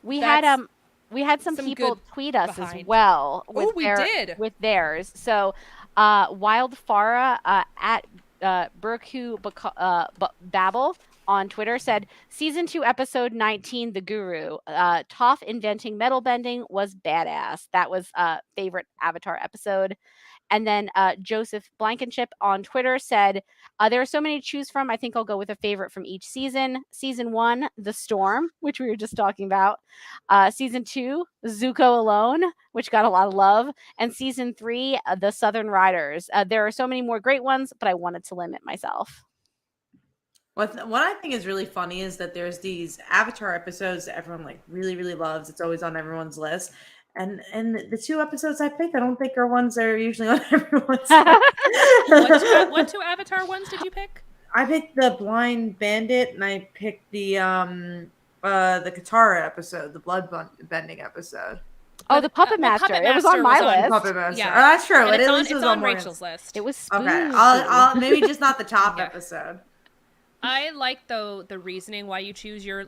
We That's had some people good tweet us as behind. well with Oh, we did. with theirs. So Wildfara at Burku Babel on Twitter said season 2 episode 19 The Guru, Toph inventing metal bending was badass. That was favorite Avatar episode. And then Joseph Blankenship on Twitter said, there are so many to choose from. I think I'll go with a favorite from each season. Season 1, The Storm, which we were just talking about. Season 2, Zuko Alone, which got a lot of love. And Season 3, The Southern Riders. There are so many more great ones, but I wanted to limit myself. What I think is really funny is that there's these Avatar episodes that everyone like really, really loves. It's always on everyone's list. And the 2 episodes I picked, I don't think are ones that are usually on everyone's list. What two Avatar ones did you pick? I picked the Blind Bandit, and I picked the Katara episode, the blood bending episode. Oh, the Puppet Master. It was on my list. Puppet Master. Yeah. Oh, that's true. And It it's was on Morgan's. Rachel's list. It was spooky. Okay, I'll maybe just not the top Yeah. episode. I like the reasoning why you choose your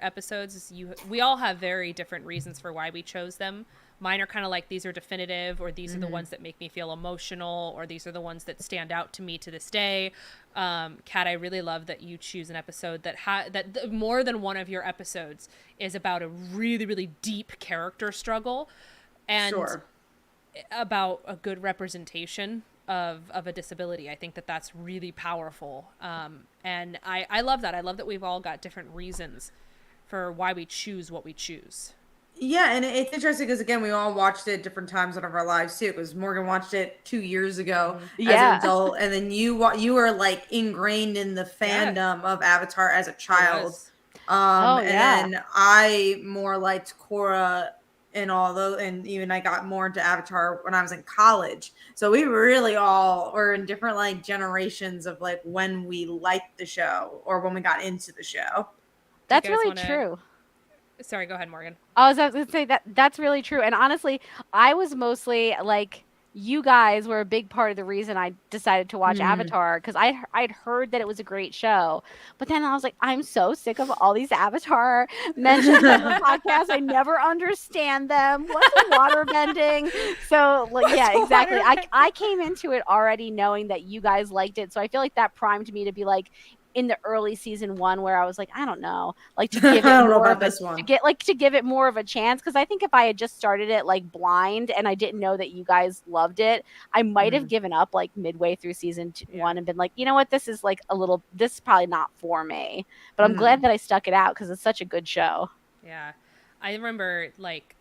episodes. We all have very different reasons for why we chose them. Mine are kind of like these are definitive, or these are the ones that make me feel emotional, or these are the ones that stand out to me to this day. Kat, I really love that you choose an episode that more than one of your episodes is about a really, really deep character struggle, and Sure. about a good representation of a disability. I think that's really powerful. And I love that. I love that we've all got different reasons for why we choose what we choose. Yeah, and it's interesting because again, we all watched it at different times in our lives too. Because Morgan watched it 2 years ago as Yeah. an adult, and then you were like ingrained in the fandom of Avatar as a child. Yes. And yeah. then I more liked Korra and all those, and even I got more into Avatar when I was in college. So we really all were in different like generations of like when we liked the show or when we got into the show. That's guys really wanna- true. Sorry, go ahead, Morgan. I was going to say that's really true. And honestly, I was mostly like you guys were a big part of the reason I decided to watch Avatar, because I'd heard that it was a great show, but then I was like, I'm so sick of all these Avatar mentions on the podcast. I never understand them. What's water bending? So like, yeah, exactly. I came into it already knowing that you guys liked it, so I feel like that primed me to be like, in the early season 1 where I was like, I don't know, like to give it more of a to give it more of a chance, because I think if I had just started it like blind and I didn't know that you guys loved it, I might have given up like midway through season 1 and been like, you know what, this is probably not for me. But I'm glad that I stuck it out because it's such a good show. Yeah, I remember like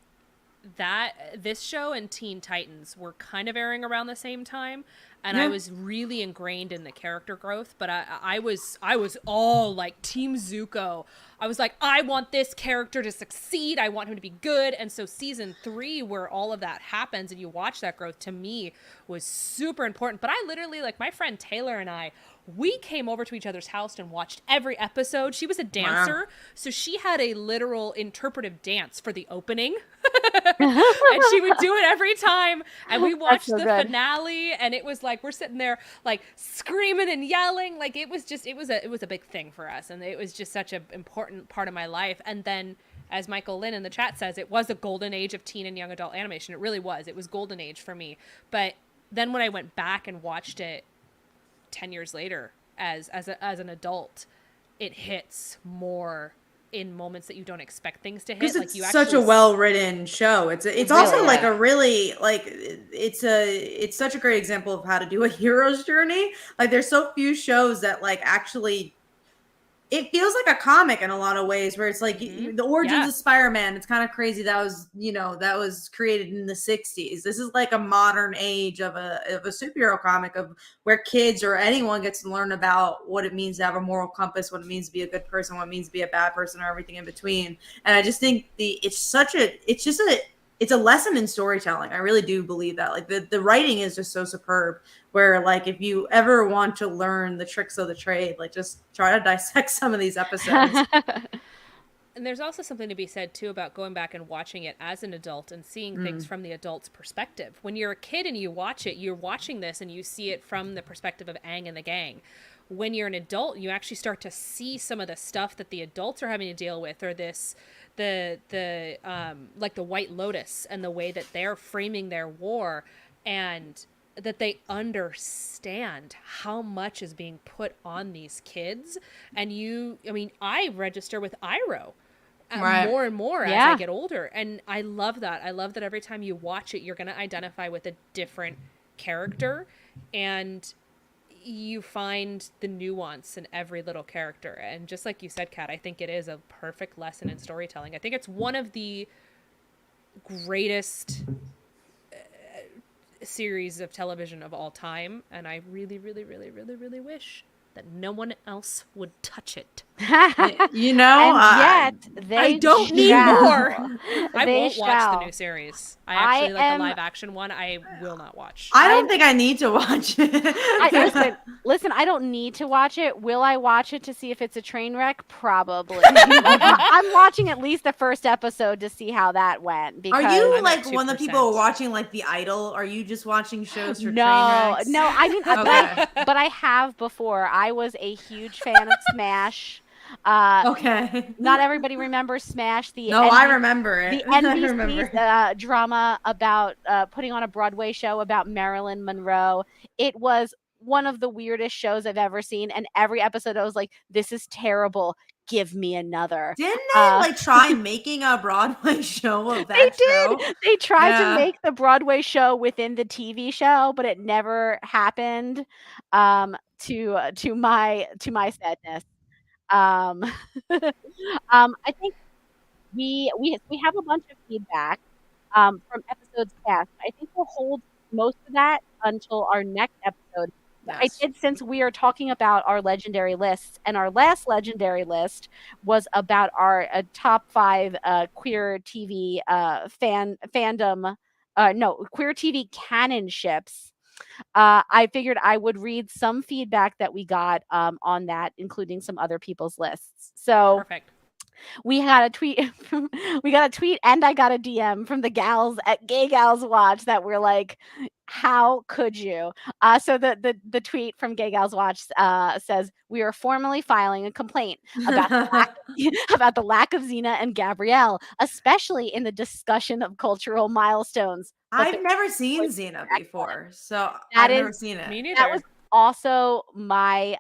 that this show and Teen Titans were kind of airing around the same time, and I was really ingrained in the character growth, but I was all like Team Zuko. I was like, I want this character to succeed, I want him to be good. And so season 3, where all of that happens and you watch that growth, to me was super important. But I literally, like, my friend Taylor and we came over to each other's house and watched every episode. She was a dancer, so she had a literal interpretive dance for the opening. And she would do it every time, and we watched the finale, and it was like we're sitting there like screaming and yelling. Like it was a big thing for us, and it was just such an important part of my life. And then, as Michael Lynn in the chat says, it was a golden age of teen and young adult animation. It really was. It was golden age for me. But then when I went back and watched it 10 years later as an adult, it hits more in moments that you don't expect things to hit. Because it's like such a well-written show. It's also really, like a really, like, it's such a great example of how to do a hero's journey. Like there's so few shows that like actually, it feels like a comic in a lot of ways, where it's like the origins of Spider-Man. It's kind of crazy. That was created in the 60s. This is like a modern age of a superhero comic of where kids or anyone gets to learn about what it means to have a moral compass, what it means to be a good person, what it means to be a bad person, or everything in between. And I just think it's a lesson in storytelling. I really do believe that. Like the writing is just so superb, where like if you ever want to learn the tricks of the trade, like just try to dissect some of these episodes. And there's also something to be said too about going back and watching it as an adult and seeing things from the adult's perspective. When you're a kid and you watch it, you're watching this and you see it from the perspective of Aang and the gang. When you're an adult, you actually start to see some of the stuff that the adults are having to deal with, or like the White Lotus and the way that they're framing their war, and that they understand how much is being put on these kids. And I register with Iroh more and more as I get older. And I love that. I love that every time you watch it, you're going to identify with a different character, and you find the nuance in every little character. And just like you said, Kat, I think it is a perfect lesson in storytelling. I think it's one of the greatest series of television of all time, and I really, really, really, really, really wish that no one else would touch it. And yet I don't need more. I won't watch the new series. I actually like the live action one. I will not watch. I don't think I need to watch it. Listen, I don't need to watch it. Will I watch it to see if it's a train wreck? Probably. I'm watching at least the first episode to see how that went. Because are you like one of the people watching like The Idol? Are you just watching shows for train wrecks? No. I mean, but I have before. I was a huge fan of Smash. Okay. Not everybody remembers Smash. I remember it. The NBC drama about putting on a Broadway show about Marilyn Monroe. It was one of the weirdest shows I've ever seen, and every episode I was like, "This is terrible. Give me another." Didn't they try making a Broadway show of that show? They did. They tried to make the Broadway show within the TV show, but it never happened. To my sadness. I think we have a bunch of feedback from episodes past. I think we'll hold most of that until our next episode. Yes. Since we are talking about our legendary lists, and our last legendary list was about our top 5 queer TV fandom, queer TV canon ships. I figured I would read some feedback that we got on that, including some other people's lists. So perfect. We got a tweet, and I got a DM from the gals at Gay Gals Watch that were like, How could you? So the tweet from Gay Gals Watch says, we are formally filing a complaint about about the lack of Xena and Gabrielle, especially in the discussion of cultural milestones. But I've never seen Xena before, so that I've is never seen it. Me that was neither. also my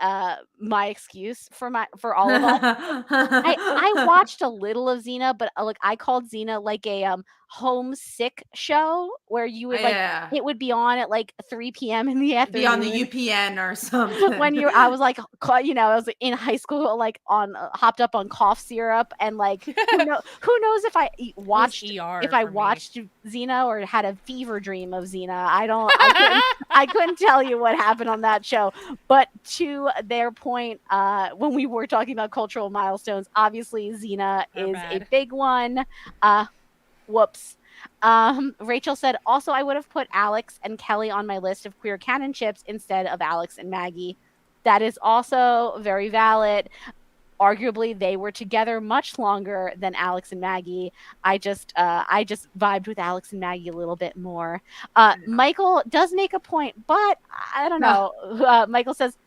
excuse for all of us. I watched a little of Xena, but like I called Xena like a homesick show where you would like Yeah. it would be on at like 3 p.m. in the Be on the afternoon. UPN or something. When I was like, I was in high school, like on hopped up on cough syrup, and like who knows if I watched ER if I for me. watched Xena or had a fever dream of Xena. I couldn't tell you what happened on that show. But to their point, when we were talking about cultural milestones, obviously Xena is a bad. big one. Whoops. Rachel said, also, I would have put Alex and Kelly on my list of queer canon ships instead of Alex and Maggie. That is also very valid. Arguably, they were together much longer than Alex and Maggie. I just vibed with Alex and Maggie a little bit more. Michael does make a point, but I don't know. Michael says,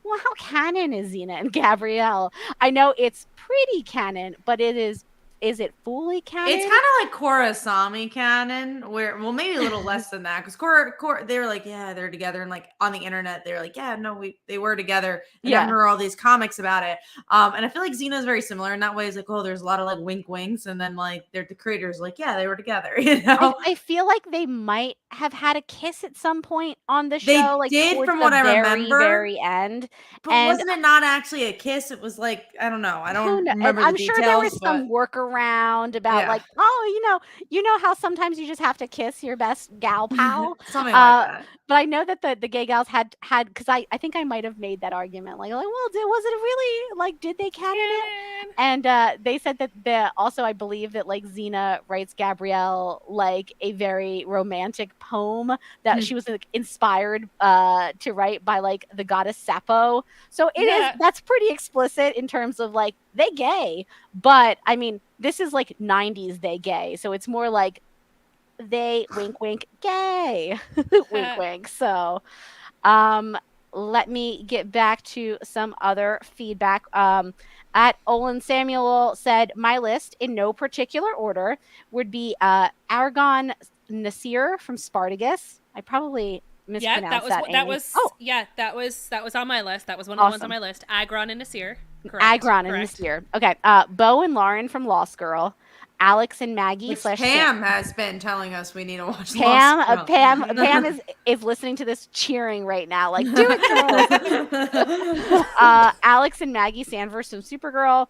well, how canon is Xena and Gabrielle? I know it's pretty canon, but is it fully canon? It's kind of like Korra Sami canon, where maybe a little less than that, because Korra, they were like, yeah, they're together, and like on the internet, they were like, yeah, no, they were together, and then there were all these comics about it. And I feel like Xena is very similar in that way. It's like, oh, there's a lot of like wink winks, and then like the creators like, yeah, they were together. You know, I feel like they might have had a kiss at some point on the they show, like did, towards from the what I very, remember, very end. but And wasn't it not actually a kiss? It was like, I don't know, I don't and remember I'm the sure details. there was but some workaround about like, oh, you know how sometimes you just have to kiss your best gal pal, something like that. But I know that the gay gals had because I think I might have made that argument like well, was it really like did they canon it? And they said that also I believe that like Xena writes Gabrielle like a very romantic poem that she was like, inspired to write by like the goddess Sappho. So that's pretty explicit in terms of like they gay, but I mean this is like 90s they gay, so it's more like they wink wink gay wink wink. So let me get back to some other feedback. At Olin Samuel said, my list in no particular order would be Aragon Nasir from Spartacus. I probably mispronounced that. That was on my list. That was one of the ones on my list. Agron and Nasir. Correct. Agron and Nasir. Okay. Bo and Lauren from Lost Girl. Alex and Maggie / Pam has been telling us we need to watch Pam. Lost Girl. Pam is listening to this cheering right now, like do it, girls. Alex and Maggie Sandverse from Supergirl,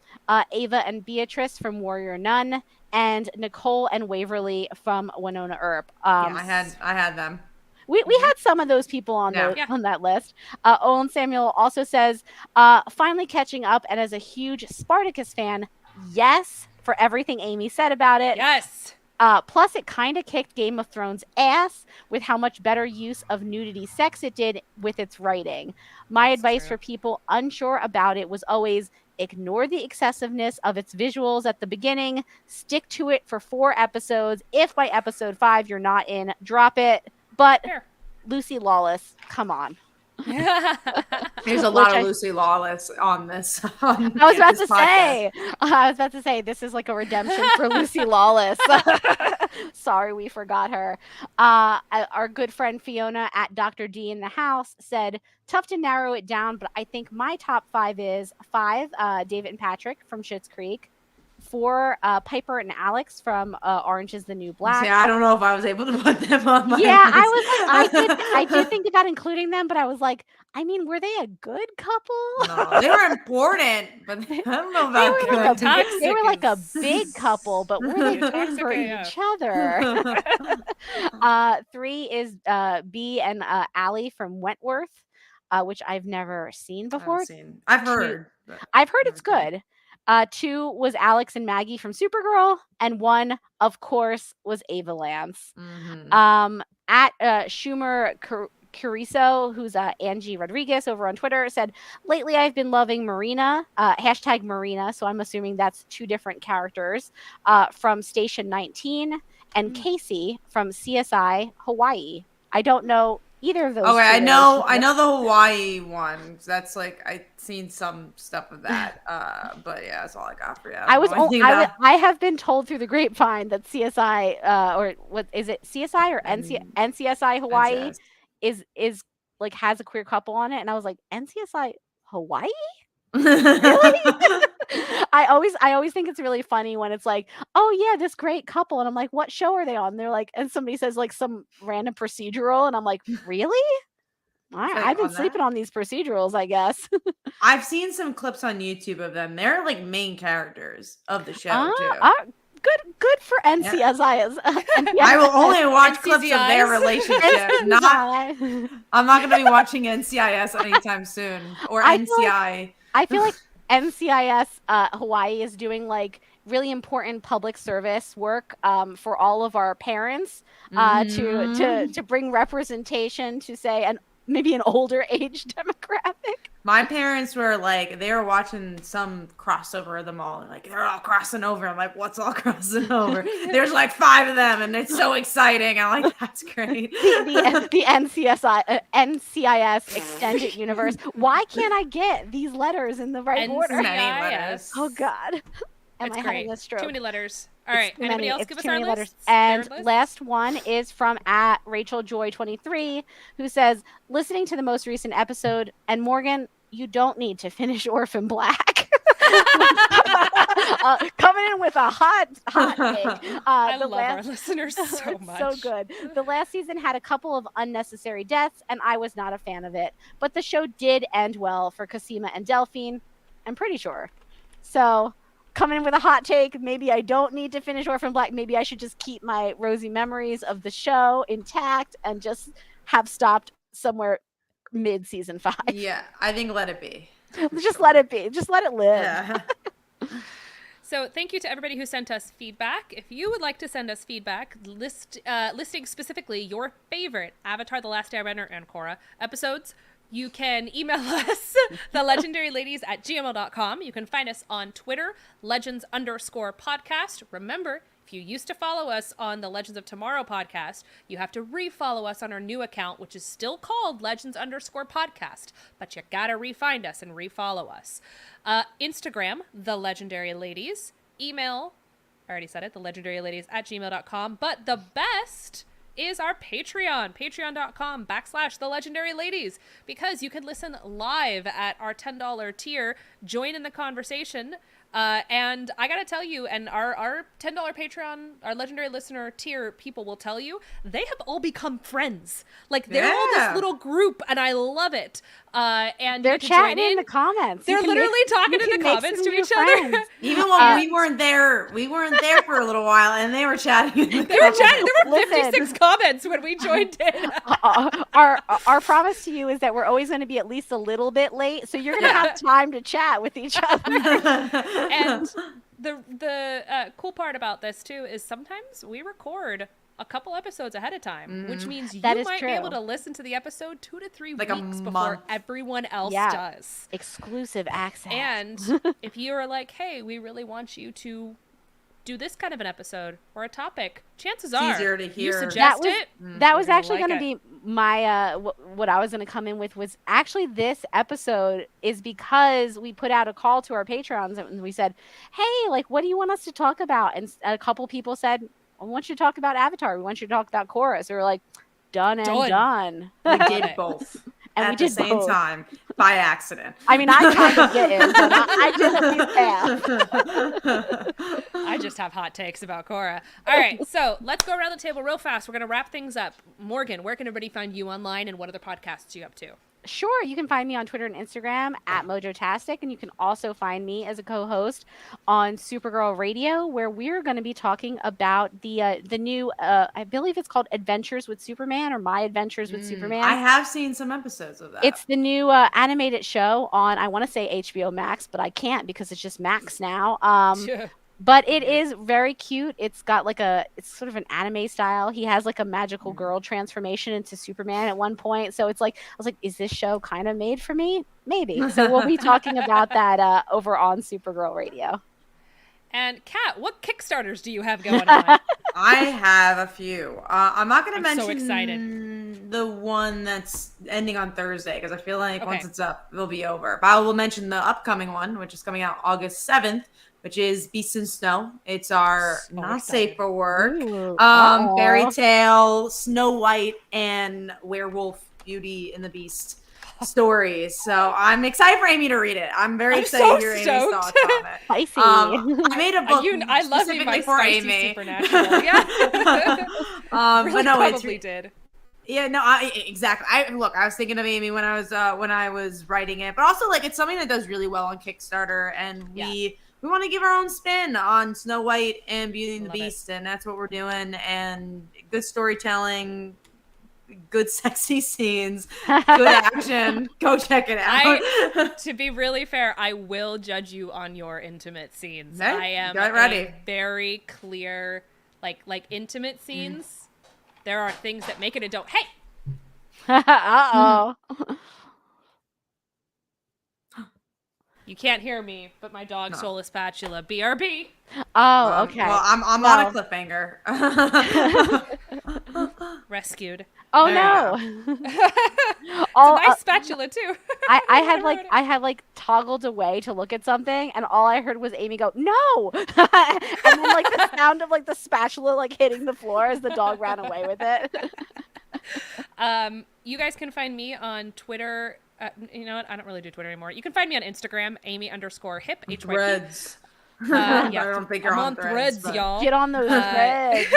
Ava and Beatrice from Warrior Nun, and Nicole and Waverly from Winona Earp. I had them. We had some of those people on on that list. Owen Samuel also says, finally catching up, and as a huge Spartacus fan, yes, for everything Amy said about it. Yes. Plus, it kind of kicked Game of Thrones' ass with how much better use of nudity sex it did with its writing. My advice for people unsure about it was always ignore the excessiveness of its visuals at the beginning. Stick to it for 4 episodes. If by episode 5 you're not in, drop it. But Lucy Lawless, come on. There's a lot of Lucy Lawless on this. I was about to say this is like a redemption for Lucy Lawless. Sorry, we forgot her. Our good friend Fiona at Dr. D in the house said, tough to narrow it down, but I think my top 5 is 5, David and Patrick from Schitt's Creek. 4, Piper and Alex from Orange is the New Black. Yeah, I don't know if I was able to put them on my list. I did think about including them, but I was like, I mean, were they a good couple? No, they were important, but I don't know about good. They were like a big couple, but were they good for each other? 3 is B and Allie from Wentworth, which I've never seen before. I've heard. I've heard it's good. 2 was Alex and Maggie from Supergirl, and 1, of course, was Ava Lance. Mm-hmm. At Schumer Curiso, who's Angie Rodriguez over on Twitter, said, lately I've been loving Marina, hashtag Marina, so I'm assuming that's 2 different characters, from Station 19, and Casey from CSI Hawaii. I don't know either of those. Okay, I shows. know the Hawaii one. That's like I've seen some stuff of that. But yeah, that's all I got for you. I have been told through the grapevine that CSI or what is it, CSI or NCSI Hawaii is like has a queer couple on it, and I was like, NCSI Hawaii? Really? I always think it's really funny when it's like, oh yeah, this great couple, and I'm like, what show are they on? They're like, and somebody says like some random procedural, and I'm like, really? I've been sleeping on these procedurals, I guess. I've seen some clips on YouTube of them. They're like main characters of the show too. Good for NCSI. I will only watch clips of their relationship. I'm not going to be watching NCIS anytime soon, or NCI. I feel like NCIS Hawaii is doing like really important public service work for all of our parents to bring representation to say maybe an older age demographic. My parents were like, they were watching some crossover of them all, and like they're all crossing over. I'm like, what's all crossing over? There's like 5 of them, and it's so exciting. I'm like, that's great. The NCIS extended universe. Why can't I get these letters in the right order? Many letters. Oh God. Am I having a stroke? Too many letters. All right. Anybody else give us our list? And last one is from @RachelJoy23, who says, listening to the most recent episode, and Morgan, you don't need to finish Orphan Black. Coming in with a hot take. I love our listeners so much. So good. The last season had a couple of unnecessary deaths, and I was not a fan of it. But the show did end well for Cosima and Delphine. I'm pretty sure. So, coming in with a hot take, maybe I don't need to finish Orphan Black. Maybe I should just keep my rosy memories of the show intact and just have stopped somewhere mid-season 5. Yeah, I think let it be. Just let it be. Just let it live. Yeah. So thank you to everybody who sent us feedback. If you would like to send us feedback, listing specifically your favorite Avatar: The Last Airbender and Korra episodes, you can email us, thelegendaryladies@gmail.com. You can find us on Twitter, legends_podcast. Remember, if you used to follow us on the Legends of Tomorrow podcast, you have to refollow us on our new account, which is still called legends_podcast, but you gotta refind us and refollow us. Instagram, The Legendary Ladies. Email, I already said it, thelegendaryladies@gmail.com. But the best is our Patreon, patreon.com/thelegendaryladies, because you can listen live at our $10 tier, join in the conversation, and I gotta tell you, and our $10 Patreon, our legendary listener tier people will tell you, they have all become friends. Like, they're all this little group, and I love it. And they're chatting in the comments. They're literally talking in the comments to each other. Even when we weren't there for a little while, and they were chatting. They were chatting. There were 56 comments when we joined in. Our promise to you is that we're always going to be at least a little bit late, so you're going to have time to chat with each other. And the cool part about this too is sometimes we record a couple episodes ahead of time, which means you might be able to listen to the episode 2 to 3 weeks before everyone else does. Exclusive access. And if you are like, hey, we really want you to do this kind of an episode or a topic, chances are easier to hear. You suggest that was actually going to be my what I was going to come in with was actually this episode is because we put out a call to our Patreons and we said, hey, like, what do you want us to talk about? And a couple people said, I want you to talk about Avatar. We want you to talk about Korra. So we're like, done. We did both. And at the same time, by accident. I mean, I kind of get it, but I did at least half. I just have hot takes about Korra. All right, so let's go around the table real fast. We're going to wrap things up. Morgan, where can everybody find you online, and what other podcasts are you up to? Sure, you can find me on Twitter and Instagram @Mojotastic, and you can also find me as a co-host on Supergirl Radio, where we're going to be talking about the new, I believe it's called Adventures with Superman or My Adventures with Superman. I have seen some episodes of that. It's the new animated show on, I want to say HBO Max, but I can't because it's just Max now. But it is very cute. It's got like it's sort of an anime style. He has like a magical girl transformation into Superman at one point. So it's like, I was like, is this show kind of made for me? Maybe. So we'll be talking about that over on Supergirl Radio. And Kat, what Kickstarters do you have going on? I have a few. I'm not going to I'm mention so excited. the one that's ending on Thursday because I feel like Okay. once it's up, it'll be over. But I will mention the upcoming one, which is coming out August 7th, which is Beast in Snow. It's our So not excited. safe for work Ooh, fairy tale, Snow White, and werewolf Beauty and the Beast stories. So I'm excited for Amy to read it. I'm very excited so to hear Amy's stoked. thoughts on it. Spicy. I made a book I love me my specifically for spicy Amy. supernatural. Yeah. But no, probably did. Yeah, no, exactly. I was thinking of Amy when I was writing it, but also like it's something that does really well on Kickstarter, and we want to give our own spin on Snow White and Beauty and the Beast, and that's what we're doing. And good storytelling, good sexy scenes, good action. Go check it out. To be really fair, I will judge you on your intimate scenes. Okay, I am get ready. very clear, like intimate scenes. There are things that make it a don't. Hey, Uh-oh. you can't hear me, but my dog stole a spatula. BRB. Oh, okay. Well, I'm on a cliffhanger. Rescued. Oh There no. It's Oh, a nice spatula too. I had toggled away to look at something, and all I heard was Amy go, "No!" and then like the sound of like the spatula like hitting the floor as the dog ran away with it. You guys can find me on Twitter. You know what? I don't really do Twitter anymore. You can find me on Instagram, Amy_hip. HYP. Threads. Yeah, I don't think you're I'm on Threads, but- y'all. Get on those threads.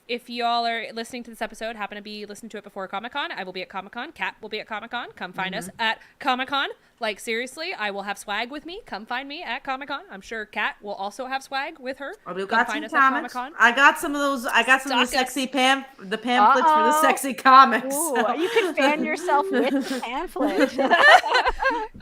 If y'all are listening to this episode, happen to be listening to it before Comic-Con, I will be at Comic-Con. Kat will be at Comic-Con. Come find us at Comic-Con. Like, seriously, I will have swag with me. Come find me at Comic-Con. I'm sure Kat will also have swag with her. Well, we've Come got find some us at comics. Comic-Con. I got some of those. I got some of the Stock us. sexy the pamphlets for the Uh-oh. sexy comics. Ooh, so- you can fan yourself with the pamphlet.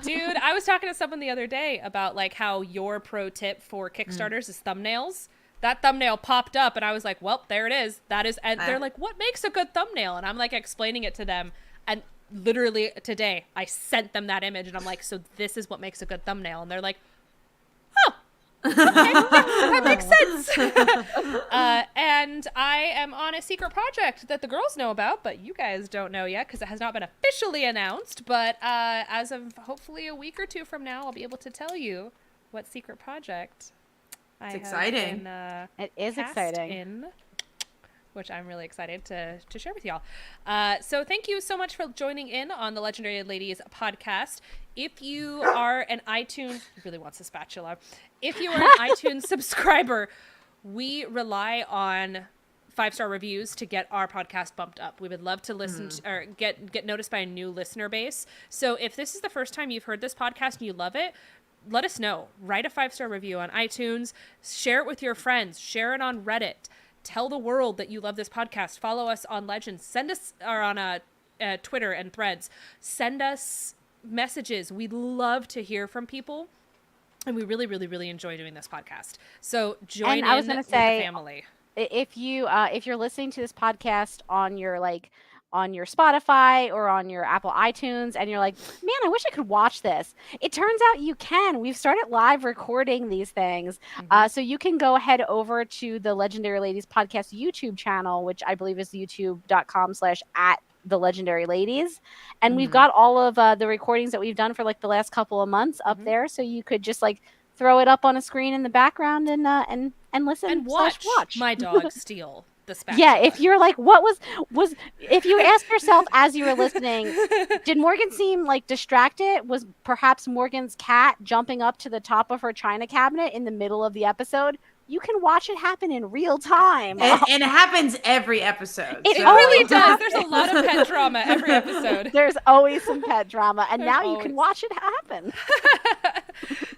Dude, I was talking to someone the other day about like how your pro tip for Kickstarters is thumbnails. That thumbnail popped up and I was like, well, there it is. That is, and they're like, what makes a good thumbnail? And I'm like explaining it to them. And literally today I sent them that image and I'm like, so this is what makes a good thumbnail. And they're like, oh, okay, that makes sense. And I am on a secret project that the girls know about, but you guys don't know yet because it has not been officially announced. But as of hopefully a week or two from now, I'll be able to tell you what secret project It's exciting. It is exciting. Which I'm really excited to share with y'all. So thank you so much for joining in on the Legendary Ladies podcast. If you are an iTunes, he really wants a spatula. If you are an iTunes subscriber, we rely on 5-star reviews to get our podcast bumped up. We would love to listen to, or get noticed by a new listener base. So if this is the first time you've heard this podcast and you love it, let us know. Write a 5-star review on iTunes. Share it with your friends. Share it on Reddit. Tell the world that you love this podcast. Follow us on Legends. Send us, or on Twitter and Threads. Send us messages. We love to hear from people, and we really, really, really enjoy doing this podcast. So join And I was in gonna with say, the family. If you're listening to this podcast on your on your Spotify or on your Apple iTunes and you're like, man, I wish I could watch this. It turns out you can. We've started live recording these things. So you can go head over to the Legendary Ladies podcast YouTube channel, which I believe is youtube.com/@thelegendaryladies. And we've got all of the recordings that we've done for like the last couple of months up there. So you could just like throw it up on a screen in the background and listen And watch my dog steal the spatula. Yeah, if you're like, what was if you ask yourself as you were listening, did Morgan seem like distracted? Was perhaps Morgan's cat jumping up to the top of her china cabinet in the middle of the episode? You can watch it happen in real time. And it happens every episode. It It so- really does. There's a lot of pet drama every episode. There's always some pet drama, and There's now you always. can watch it happen.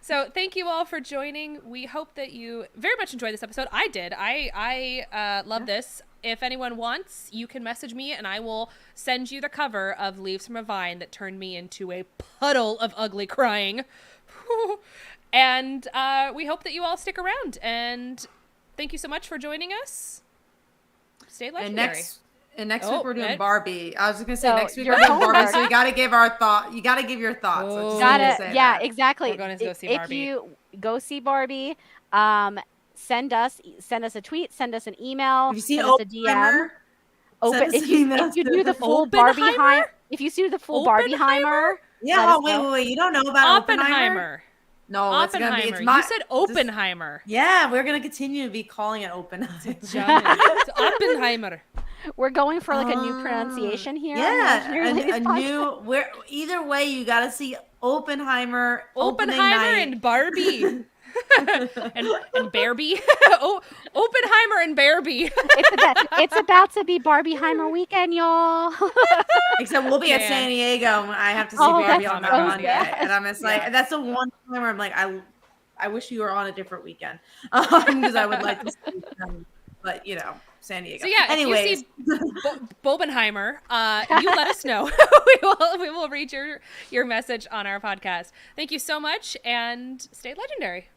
So thank you all for joining. We hope that you very much enjoyed this episode. I did. I love this. If anyone wants, you can message me and I will send you the cover of Leaves from a Vine that turned me into a puddle of ugly crying. And we hope that you all stick around. And thank you so much for joining us. Stay legendary. And next week we're doing Ed? Barbie. I was just gonna say So next week your we're doing homework- Barbie, so you gotta give our thought. You gotta give your thoughts. I just Oh. wanted to Gotta, say yeah, that. exactly. We're going to go see if Barbie. go see Barbie. Send us a tweet, send us an email, If you see send us a DM. Oppenheimer, send us If an you email do the too. full Oppenheimer? if you see the full Oppenheimer? Barbieheimer, Yeah, let us wait, know. You don't know about Oppenheimer? Oppenheimer. No, it's gonna be. Oppenheimer. It's my, You said Oppenheimer. yeah, we're gonna continue to be calling it Oppenheimer. It's Oppenheimer. We're going for like a new pronunciation here. on the Yeah, Legendary Ladies a podcast. new. Where either way, you got to see Oppenheimer. Oppenheimer and Barbie. and Barbie. Oppenheimer and Barbie. It's about to be Barbieheimer weekend, y'all. Except we'll be at Man. San Diego, and I have to see Oh, Barbie that's on that so Monday, sad. and I'm just like, Yeah. that's the one time where I'm like, I wish you were on a different weekend, because I would like to see them, but San Diego. So yeah, anyways, if you see Bobenheimer, you let us know. we will read your message on our podcast. Thank you so much, and stay legendary.